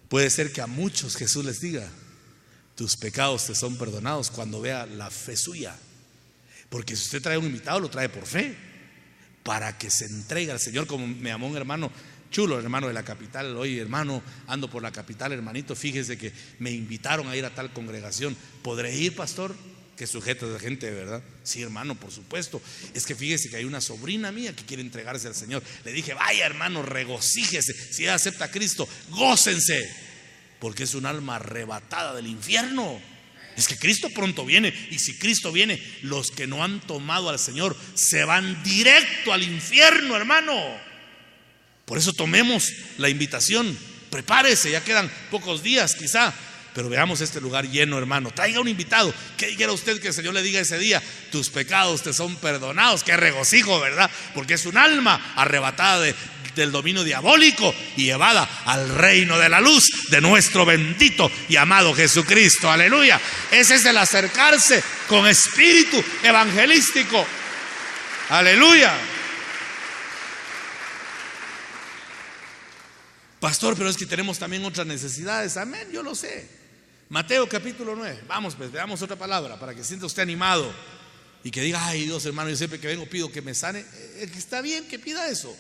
puede ser que a muchos Jesús les diga: tus pecados te son perdonados, cuando vea la fe suya. Porque si usted trae un invitado, lo trae por fe, para que se entregue al Señor. Como me llamó un hermano chulo, hermano de la capital: oye, hermano, ando por la capital, hermanito, fíjese que me invitaron a ir a tal congregación. ¿Podré ir, pastor? Que sujeto de gente de verdad. Sí, hermano, por supuesto. Es que fíjese que hay una sobrina mía que quiere entregarse al Señor. Le dije: vaya, hermano, regocíjese. Si ella acepta a Cristo, gócense, porque es un alma arrebatada del infierno. Es que Cristo pronto viene, y si Cristo viene, los que no han tomado al Señor se van directo al infierno, hermano. Por eso tomemos la invitación. Prepárese, ya quedan pocos días quizá, pero veamos este lugar lleno, hermano. Traiga un invitado. ¿Qué quiera usted que el Señor le diga ese día? Tus pecados te son perdonados. Qué regocijo, ¿verdad? Porque es un alma arrebatada del dominio diabólico y llevada al reino de la luz de nuestro bendito y amado Jesucristo. Aleluya. Ese es el acercarse con espíritu evangelístico. Aleluya. Pastor, pero es que tenemos también otras necesidades. Amén, yo lo sé. Mateo capítulo 9. Vamos, pues veamos otra palabra para que sienta usted animado y que diga: ay, Dios, hermano, yo siempre que vengo pido que me sane. Está bien que pida eso,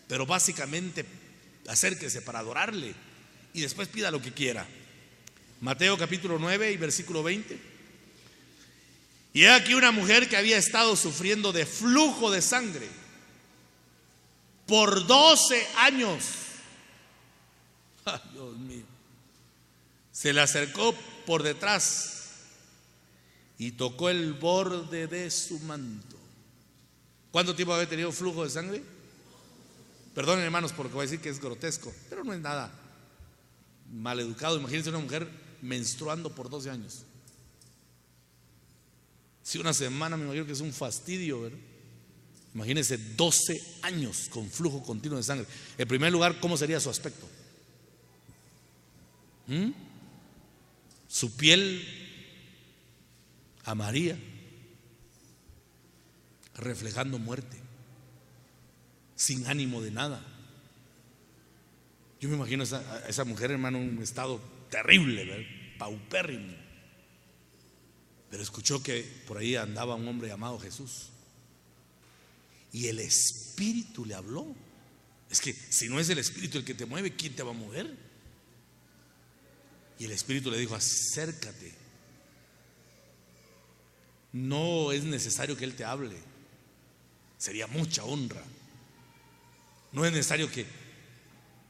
pero básicamente acérquese para adorarle y después pida lo que quiera. Mateo capítulo 9 y versículo 20. Y he aquí una mujer que había estado sufriendo de flujo de sangre por 12 años. Ay, Dios mío. Se le acercó por detrás y tocó el borde de su manto. ¿Cuánto tiempo había tenido flujo de sangre? Perdonen, hermanos, porque voy a decir que es grotesco, pero no es nada maleducado. Imagínense una mujer menstruando por 12 años. Si una semana me imagino que es un fastidio, ¿verdad? Imagínense 12 años con flujo continuo de sangre. En primer lugar, ¿cómo sería su aspecto? Su piel amarilla, reflejando muerte, sin ánimo de nada. Yo me imagino a esa mujer, hermano, en un estado terrible, ¿verdad? Paupérrimo. Pero escuchó que por ahí andaba un hombre llamado Jesús, y el Espíritu le habló. Es que si no es el Espíritu el que te mueve, ¿quién te va a mover? Y el Espíritu le dijo: acércate. No es necesario que Él te hable, sería mucha honra. No es necesario que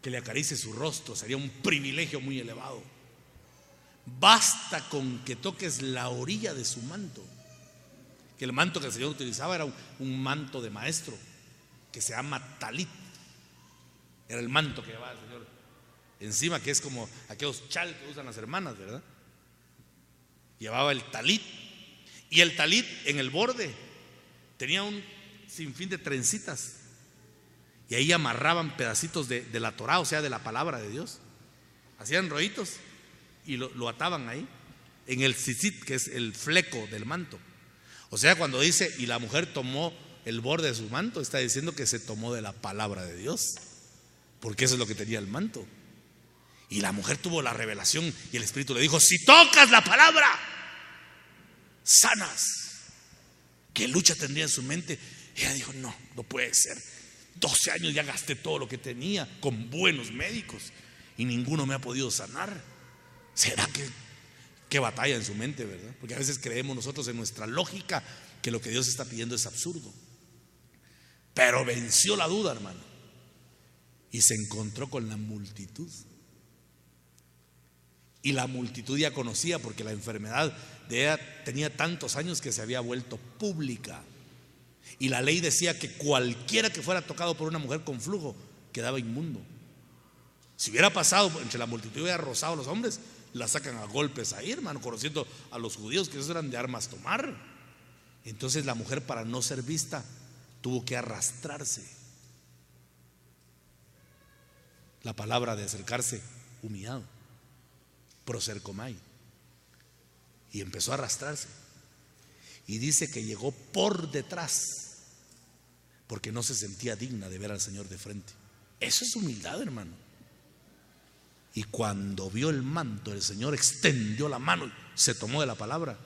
le acaricie su rostro, sería un privilegio muy elevado. Basta con que toques la orilla de su manto. Que el manto que el Señor utilizaba era un manto de maestro que se llama talit. Era el manto que llevaba el Señor encima, que es como aquellos chal que usan las hermanas, ¿verdad? Llevaba el talit, y el talit en el borde tenía un sin fin de trencitas. Y ahí amarraban pedacitos de la Torá, o sea, de la palabra de Dios. Hacían rollitos y lo ataban ahí, en el tzitzit, que es el fleco del manto. O sea, cuando dice, y la mujer tomó el borde de su manto, está diciendo que se tomó de la palabra de Dios, porque eso es lo que tenía el manto. Y la mujer tuvo la revelación y el Espíritu le dijo: si tocas la palabra, sanas. ¿Qué lucha tendría en su mente? Ella dijo: no puede ser. 12 años ya gasté todo lo que tenía con buenos médicos y ninguno me ha podido sanar. ¿Será que qué batalla en su mente, verdad? Porque a veces creemos nosotros en nuestra lógica que lo que Dios está pidiendo es absurdo. Pero venció la duda, hermano, y se encontró con la multitud. Y la multitud ya conocía, porque la enfermedad de ella tenía tantos años que se había vuelto pública. Y la ley decía que cualquiera que fuera tocado por una mujer con flujo quedaba inmundo. Si hubiera pasado entre la multitud y hubiera rozado a los hombres, la sacan a golpes ahí, hermano, conociendo a los judíos que esos eran de armas tomar. Entonces la mujer, para no ser vista, tuvo que arrastrarse. La palabra de acercarse, humillado, prosercomai, y empezó a arrastrarse. Y dice que llegó por detrás, porque no se sentía digna de ver al Señor de frente. Eso es humildad, hermano. Y cuando vio el manto, el Señor extendió la mano y se tomó de la palabra.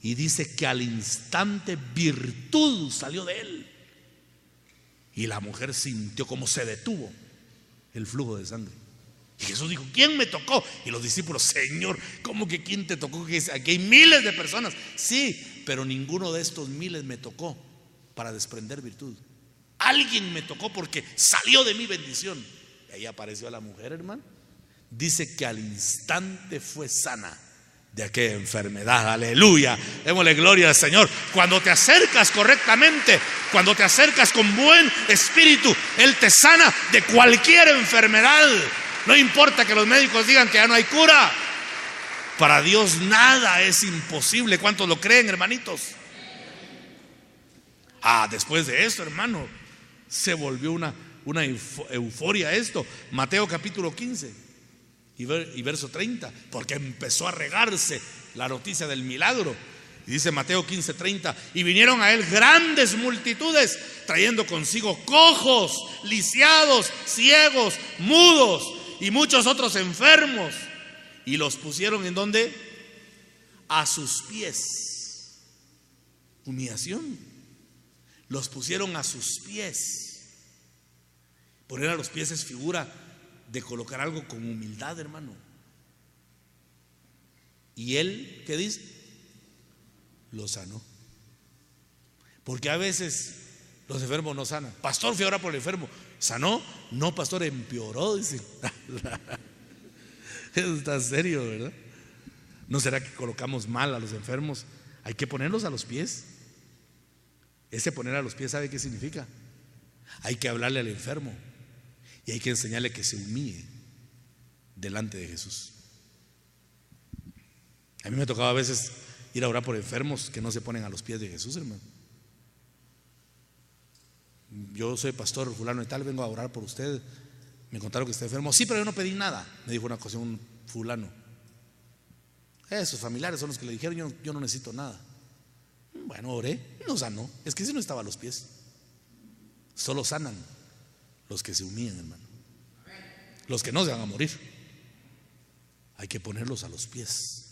Y dice que al instante virtud salió de él. Y la mujer sintió como se detuvo el flujo de sangre. Y Jesús dijo: ¿quién me tocó? Y los discípulos: Señor, ¿cómo que quién te tocó? Aquí hay miles de personas. Sí, pero ninguno de estos miles me tocó para desprender virtud. Alguien me tocó porque salió de mi bendición. Y ahí apareció la mujer, hermano. Dice que al instante fue sana de aquella enfermedad. Aleluya, démosle gloria al Señor. Cuando te acercas correctamente, cuando te acercas con buen espíritu, Él te sana de cualquier enfermedad. No importa que los médicos digan que ya no hay cura. Para Dios nada es imposible. ¿Cuántos lo creen, hermanitos? Después de esto, hermano, se volvió una euforia esto. Mateo capítulo 15 y verso 30, porque empezó a regarse la noticia del milagro. Y dice Mateo 15:30: y vinieron a él grandes multitudes, trayendo consigo cojos, lisiados, ciegos, mudos y muchos otros enfermos, y los pusieron ¿en dónde? A sus pies. Humillación. Los pusieron a sus pies. Poner a los pies es figura de colocar algo con humildad, hermano. Y él, ¿qué dice? Lo sanó. Porque a veces los enfermos no sanan. Pastor, fui a orar por el enfermo. ¿Sanó? No, pastor, empeoró, dice. Eso está serio, ¿verdad? ¿No será que colocamos mal a los enfermos? Hay que ponerlos a los pies. Ese poner a los pies, ¿sabe qué significa? Hay que hablarle al enfermo y hay que enseñarle que se humille delante de Jesús. A mí me tocaba a veces ir a orar por enfermos que no se ponen a los pies de Jesús, hermano. Yo soy pastor fulano y tal, vengo a orar por usted. Me contaron que está enfermo. Sí, pero yo no pedí nada, me dijo una ocasión un fulano. Esos familiares son los que le dijeron: yo no necesito nada. Bueno, oré y no sanó. Es que si no estaba a los pies. Solo sanan los que se humillan, hermano. Los que no se van a morir, hay que ponerlos a los pies.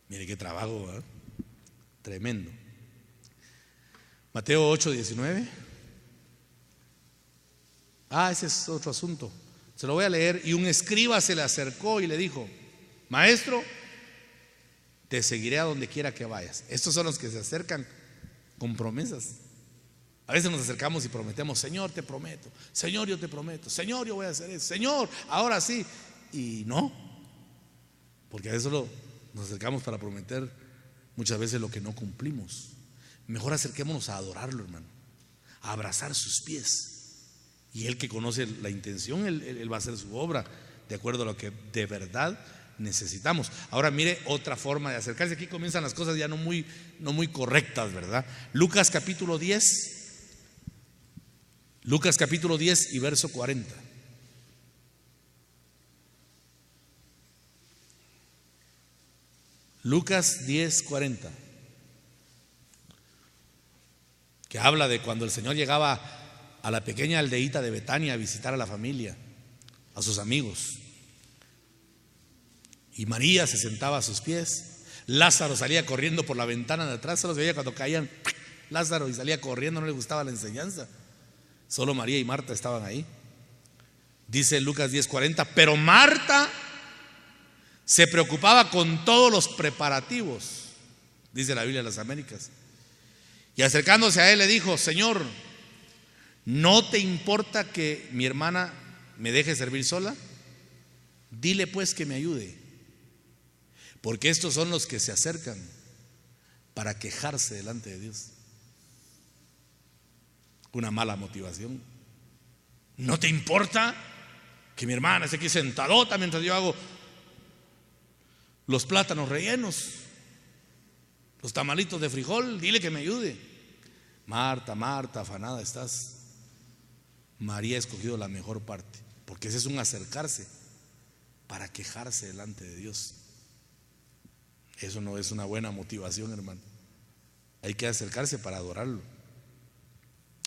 Mire qué trabajo, ¿verdad? Tremendo. Mateo 8:19. Ese es otro asunto. Se lo voy a leer. Y un escriba se le acercó y le dijo: Maestro, te seguiré a donde quiera que vayas. Estos son los que se acercan con promesas. A veces nos acercamos y prometemos: Señor, te prometo. Señor, yo te prometo. Señor, yo voy a hacer eso. Señor, ahora sí. Y no, porque a veces nos acercamos para prometer muchas veces lo que no cumplimos. Mejor acerquémonos a adorarlo, hermano, a abrazar sus pies. Y Él, que conoce la intención, Él va a hacer su obra de acuerdo a lo que de verdad necesitamos. Ahora mire otra forma de acercarse. Aquí comienzan las cosas ya no muy correctas, ¿verdad? Lucas capítulo 10 y verso 40. Lucas 10:40, que habla de cuando el Señor llegaba a la pequeña aldeíta de Betania a visitar a la familia, a sus amigos. Y María se sentaba a sus pies. Lázaro salía corriendo por la ventana de atrás. Se los veía cuando caían Lázaro y salía corriendo, no le gustaba la enseñanza. Solo María y Marta estaban ahí. Dice Lucas 10:40, pero Marta se preocupaba con todos los preparativos, dice la Biblia de las Américas. Y acercándose a él le dijo: Señor, ¿no te importa que mi hermana me deje servir sola? Dile pues que me ayude. Porque estos son los que se acercan para quejarse delante de Dios. Una mala motivación. ¿No te importa que mi hermana esté aquí sentadota mientras yo hago los plátanos rellenos, los tamalitos de frijol? Dile que me ayude. Marta, Marta, afanada estás. María ha escogido la mejor parte, porque ese es un acercarse para quejarse delante de Dios. Eso no es una buena motivación, hermano. Hay que acercarse para adorarlo.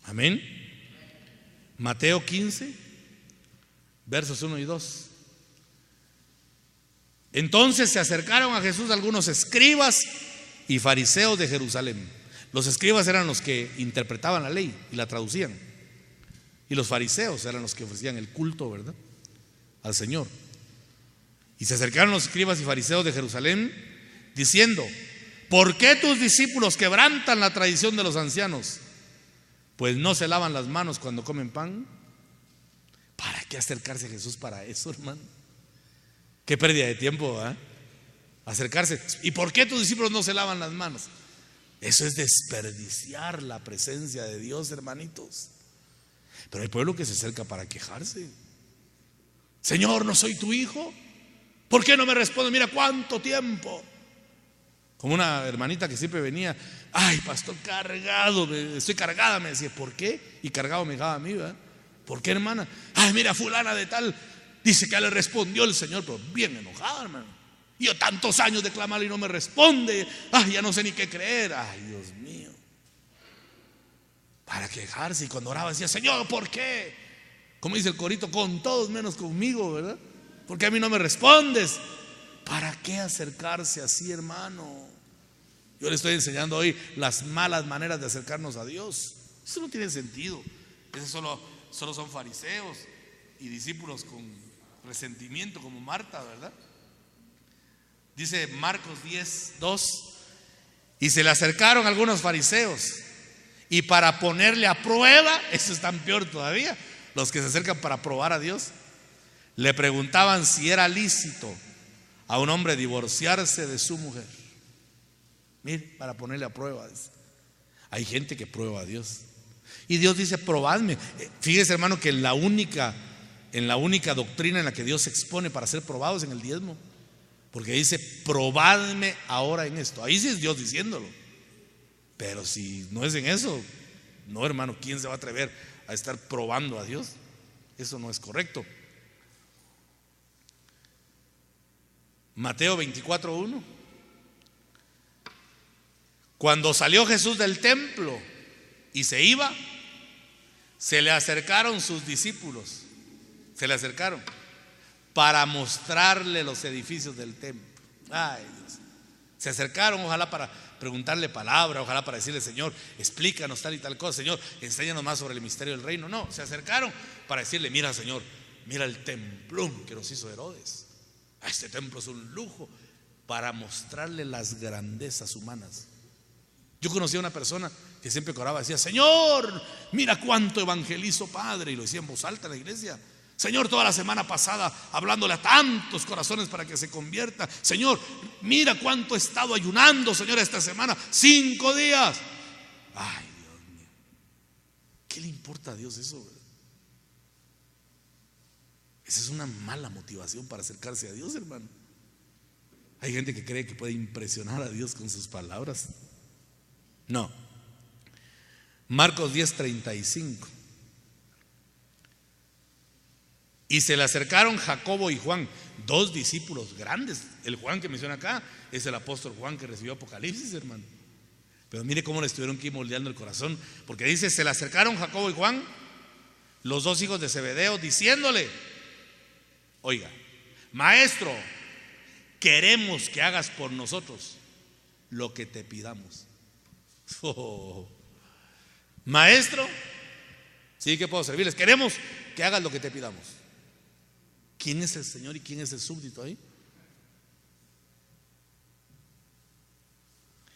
Amén. Mateo 15, versos 1 y 2. Entonces se acercaron a Jesús algunos escribas y fariseos de Jerusalén. Los escribas eran los que interpretaban la ley y la traducían, y los fariseos eran los que ofrecían el culto, ¿verdad?, al Señor. Y se acercaron los escribas y fariseos de Jerusalén diciendo: ¿por qué tus discípulos quebrantan la tradición de los ancianos? Pues no se lavan las manos cuando comen pan. ¿Para qué acercarse a Jesús para eso, hermano? Qué pérdida de tiempo, ¿eh? Acercarse. ¿Y por qué tus discípulos no se lavan las manos? Eso es desperdiciar la presencia de Dios, hermanitos. Pero hay pueblo que se acerca para quejarse. Señor, ¿no soy tu hijo? ¿Por qué no me responde? Mira cuánto tiempo. Como una hermanita que siempre venía: ay, pastor, cargado, estoy cargada, me decía. ¿Por qué? Y cargado me dejaba a mí, ¿verdad? ¿Por qué, hermana? Ay, mira, fulana de tal dice que ya le respondió el Señor, pero bien enojada, hermano. Y yo tantos años de clamarle y no me responde. Ay, ya no sé ni qué creer. Ay, Dios mío. Para quejarse. Y cuando oraba decía: Señor, ¿por qué? Como dice el corito, con todos menos conmigo, ¿verdad? ¿Por qué a mí no me respondes? ¿Para qué acercarse así, hermano? Yo le estoy enseñando hoy las malas maneras de acercarnos a Dios. Eso no tiene sentido. Eso solo son fariseos y discípulos con resentimiento como Marta, ¿verdad? Dice Marcos 10:2: y se le acercaron algunos fariseos, y para ponerle a prueba, eso es tan peor todavía, los que se acercan para probar a Dios, le preguntaban si era lícito a un hombre divorciarse de su mujer. Mire, para ponerle a prueba. Hay gente que prueba a Dios. Y Dios dice: probadme. Fíjese, hermano, que en la única doctrina en la que Dios se expone para ser probados en el diezmo. Porque dice: probadme ahora en esto. Ahí sí es Dios diciéndolo. Pero si no es en eso, no, hermano, ¿quién se va a atrever a estar probando a Dios? Eso no es correcto. Mateo 24:1. Cuando salió Jesús del templo y se iba, se le acercaron sus discípulos. Se le acercaron para mostrarle los edificios del templo. Ay, Dios. Se acercaron, ojalá para preguntarle palabra, ojalá para decirle: Señor, explícanos tal y tal cosa, Señor, enséñanos más sobre el misterio del reino. No, se acercaron para decirle: mira, Señor, mira el templón que nos hizo Herodes. Este templo es un lujo. Para mostrarle las grandezas humanas. Yo conocí a una persona que siempre oraba, decía: Señor, mira cuánto evangelizo, Padre. Y lo decía en voz alta en la iglesia. Señor, toda la semana pasada hablándole a tantos corazones para que se convierta. Señor, mira cuánto he estado ayunando, Señor, esta semana, 5 días. Ay, Dios mío, ¿qué le importa a Dios eso? Esa es una mala motivación para acercarse a Dios, hermano. Hay gente que cree que puede impresionar a Dios con sus palabras. No. Marcos 10:35. Y se le acercaron Jacobo y Juan, dos discípulos grandes. El Juan que menciona acá es el apóstol Juan que recibió Apocalipsis, hermano. Pero mire cómo le estuvieron aquí moldeando el corazón, porque dice: se le acercaron Jacobo y Juan, los dos hijos de Zebedeo, diciéndole: oiga, maestro, queremos que hagas por nosotros lo que te pidamos. Oh. Maestro, sí, que puedo servirles. Queremos que hagas lo que te pidamos. ¿Quién es el Señor y quién es el súbdito ahí?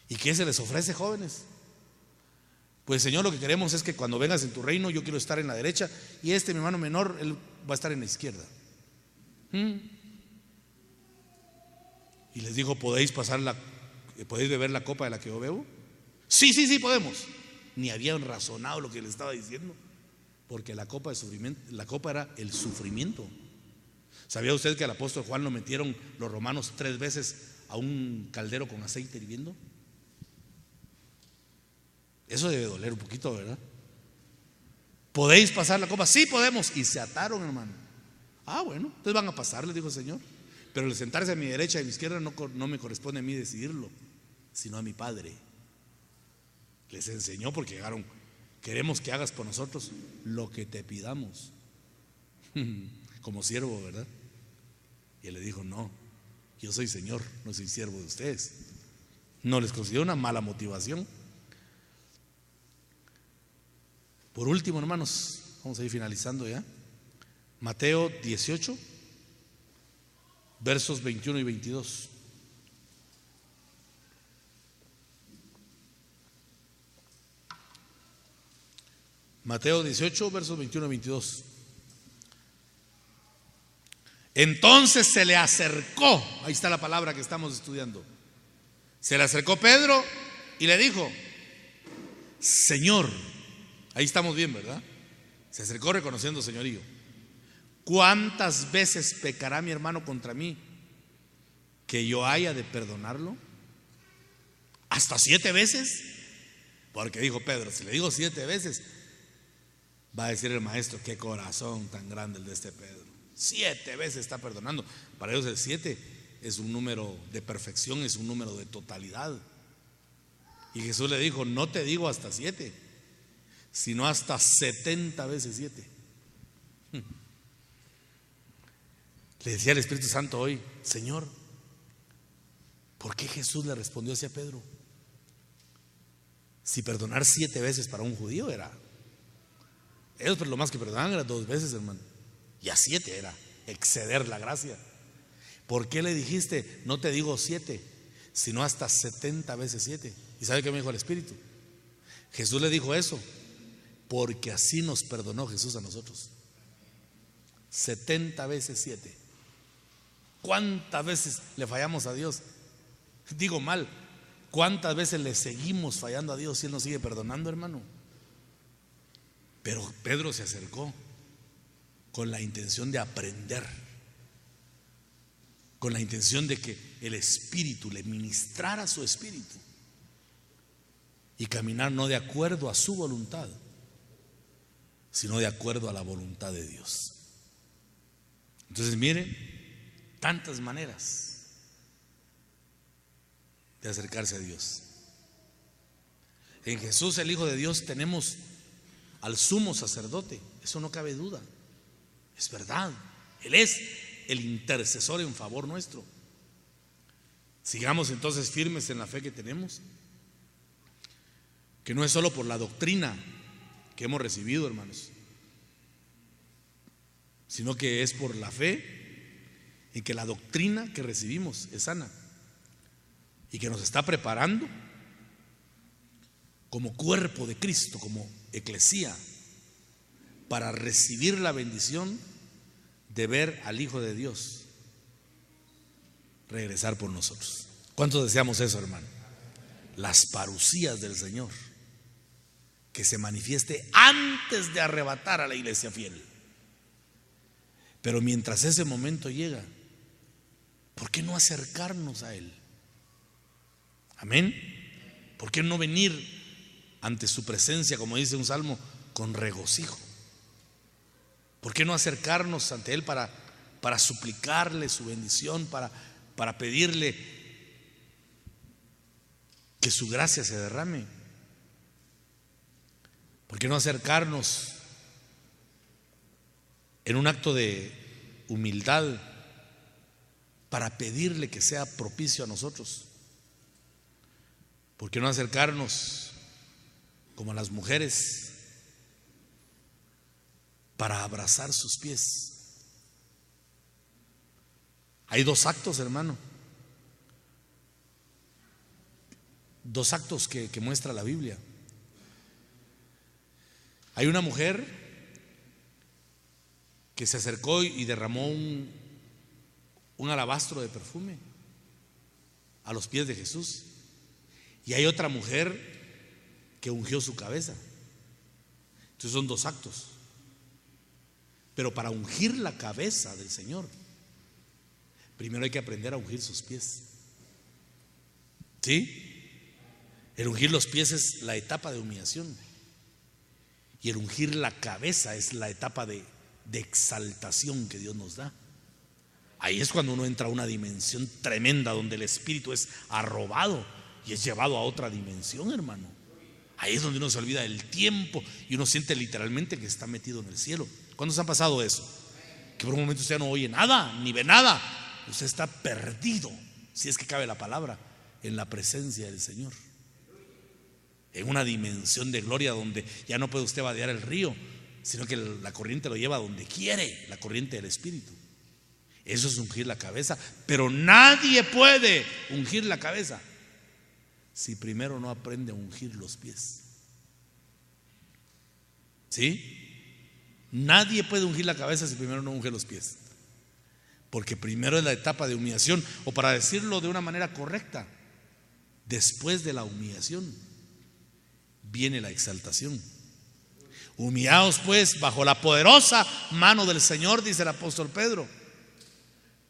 ¿Y qué se les ofrece, jóvenes? Pues Señor, lo que queremos es que cuando vengas en tu reino, yo quiero estar en la derecha y mi hermano menor, él va a estar en la izquierda. Y les dijo: ¿podéis beber la copa de la que yo bebo? Sí, podemos. Ni habían razonado lo que le estaba diciendo, porque la copa era el sufrimiento. ¿Sabía usted que al apóstol Juan lo metieron los romanos 3 veces a un caldero con aceite hirviendo? Eso debe doler un poquito, ¿verdad? ¿Podéis pasar la copa? Sí, podemos. Y se ataron, hermano. Ah, bueno, entonces van a pasar, les dijo el Señor. Pero el sentarse a mi derecha y a mi izquierda no me corresponde a mí decidirlo, sino a mi Padre. Les enseñó porque llegaron: queremos que hagas por nosotros lo que te pidamos. Como siervo, ¿verdad? Y él le dijo: no, yo soy Señor, no soy siervo de ustedes. No les considero una mala motivación. Por último, hermanos, vamos a ir finalizando ya. Mateo 18, versos 21 y 22. Mateo 18, versos 21 y 22. Entonces se le acercó, ahí está la palabra que estamos estudiando. Se le acercó Pedro y le dijo: Señor, ahí estamos bien, ¿verdad? Se acercó reconociendo señorío. ¿Cuántas veces pecará mi hermano contra mí que yo haya de perdonarlo? ¿Hasta 7 veces? Porque dijo Pedro: si le digo 7 veces, va a decir el maestro: qué corazón tan grande el de este Pedro. 7 veces está perdonando. Para ellos el 7 es un número de perfección, es un número de totalidad. Y Jesús le dijo: no te digo hasta 7, sino hasta 70 veces 7. Le decía el Espíritu Santo hoy: Señor, ¿por qué Jesús le respondió así a Pedro? Si perdonar 7 veces para un judío era, ellos lo más que perdonaban era 2 veces, hermano. Y a 7 era exceder la gracia. ¿Por qué le dijiste: no te digo 7, sino hasta 70 veces 7? ¿Y sabe qué me dijo el Espíritu? Jesús le dijo eso porque así nos perdonó Jesús a nosotros. 70 veces 7. ¿Cuántas veces le fallamos a Dios? Digo mal, ¿cuántas veces le seguimos fallando a Dios y Él nos sigue perdonando, hermano? Pero Pedro se acercó con la intención de aprender, con la intención de que el Espíritu le ministrara su espíritu y caminar no de acuerdo a su voluntad, sino de acuerdo a la voluntad de Dios. Entonces, miren, tantas maneras de acercarse a Dios. En Jesús, el Hijo de Dios, tenemos al sumo sacerdote, eso no cabe duda. Es verdad, Él es el intercesor en favor nuestro. Sigamos entonces firmes en la fe que tenemos, que no es solo por la doctrina que hemos recibido, hermanos, sino que es por la fe en que la doctrina que recibimos es sana y que nos está preparando como cuerpo de Cristo, como eclesía, para recibir la bendición de ver al Hijo de Dios regresar por nosotros. ¿Cuántos deseamos eso, hermano? Las parucías del Señor, que se manifieste antes de arrebatar a la iglesia fiel. Pero mientras ese momento llega, ¿por qué no acercarnos a Él? Amén. ¿Por qué no venir ante su presencia, como dice un salmo, con regocijo? ¿Por qué no acercarnos ante Él para suplicarle su bendición, para pedirle que su gracia se derrame? ¿Por qué no acercarnos en un acto de humildad para pedirle que sea propicio a nosotros? ¿Por qué no acercarnos como las mujeres para abrazar sus pies? Hay dos actos, hermano, dos actos que muestra la Biblia. Hay una mujer que se acercó y derramó un alabastro de perfume a los pies de Jesús. Y hay otra mujer que ungió su cabeza. Entonces son dos actos. Pero para ungir la cabeza del Señor, primero hay que aprender a ungir sus pies. ¿Sí? El ungir los pies es la etapa de humillación. Y el ungir la cabeza es la etapa de exaltación que Dios nos da. Ahí es cuando uno entra a una dimensión tremenda, donde el espíritu es arrobado y es llevado a otra dimensión, hermano. Ahí es donde uno se olvida del tiempo y uno siente literalmente que está metido en el cielo. ¿Cuándo se ha pasado eso? Que por un momento usted no oye nada, ni ve nada. Usted está perdido, si es que cabe la palabra, en la presencia del Señor. En una dimensión de gloria donde ya no puede usted vadear el río, sino que la corriente lo lleva donde quiere, la corriente del Espíritu. Eso es ungir la cabeza. Pero nadie puede ungir la cabeza si primero no aprende a ungir los pies. ¿Sí? Nadie puede ungir la cabeza si primero no unge los pies. Porque primero es la etapa de humillación, o para decirlo de una manera correcta, después de la humillación viene la exaltación. Humillaos pues bajo la poderosa mano del Señor, dice el apóstol Pedro,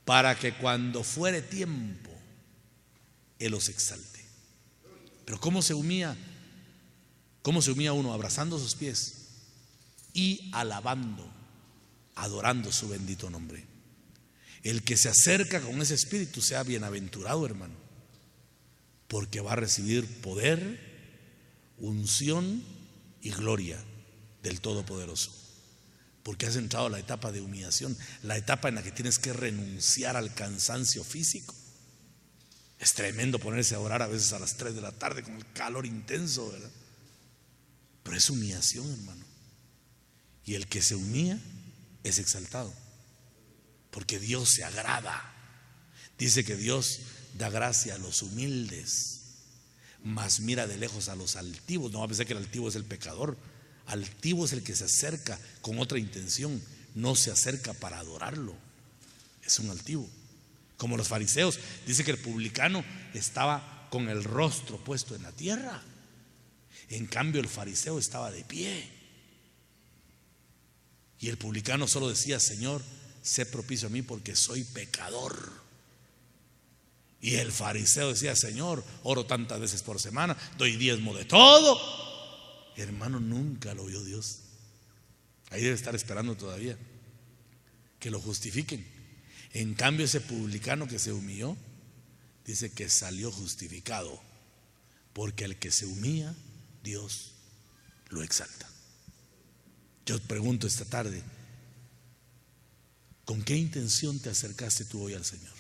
para que cuando fuere tiempo Él os exalte. Pero ¿cómo se humilla? ¿Cómo se humilla uno? Abrazando sus pies y alabando, adorando su bendito nombre. El que se acerca con ese espíritu sea bienaventurado, hermano, porque va a recibir poder, unción y gloria del Todopoderoso. Porque has entrado a la etapa de humillación, la etapa en la que tienes que renunciar al cansancio físico. Es tremendo ponerse a orar a veces a las 3 de la tarde con el calor intenso, ¿verdad? Pero es humillación, hermano. Y el que se humilla es exaltado, porque Dios se agrada. Dice que Dios da gracia a los humildes, mas mira de lejos a los altivos. No va a pensar que el altivo es el pecador. Altivo es el que se acerca con otra intención, no se acerca para adorarlo. Es un altivo. Como los fariseos, dice que el publicano estaba con el rostro puesto en la tierra. En cambio el fariseo estaba de pie. Y el publicano solo decía: Señor, sé propicio a mí porque soy pecador. Y el fariseo decía: Señor, oro tantas veces por semana, doy diezmo de todo. Hermano, nunca lo oyó Dios. Ahí debe estar esperando todavía que lo justifiquen. En cambio ese publicano que se humilló, dice que salió justificado, porque el que se humilla, Dios lo exalta. Yo te pregunto esta tarde, ¿con qué intención te acercaste tú hoy al Señor?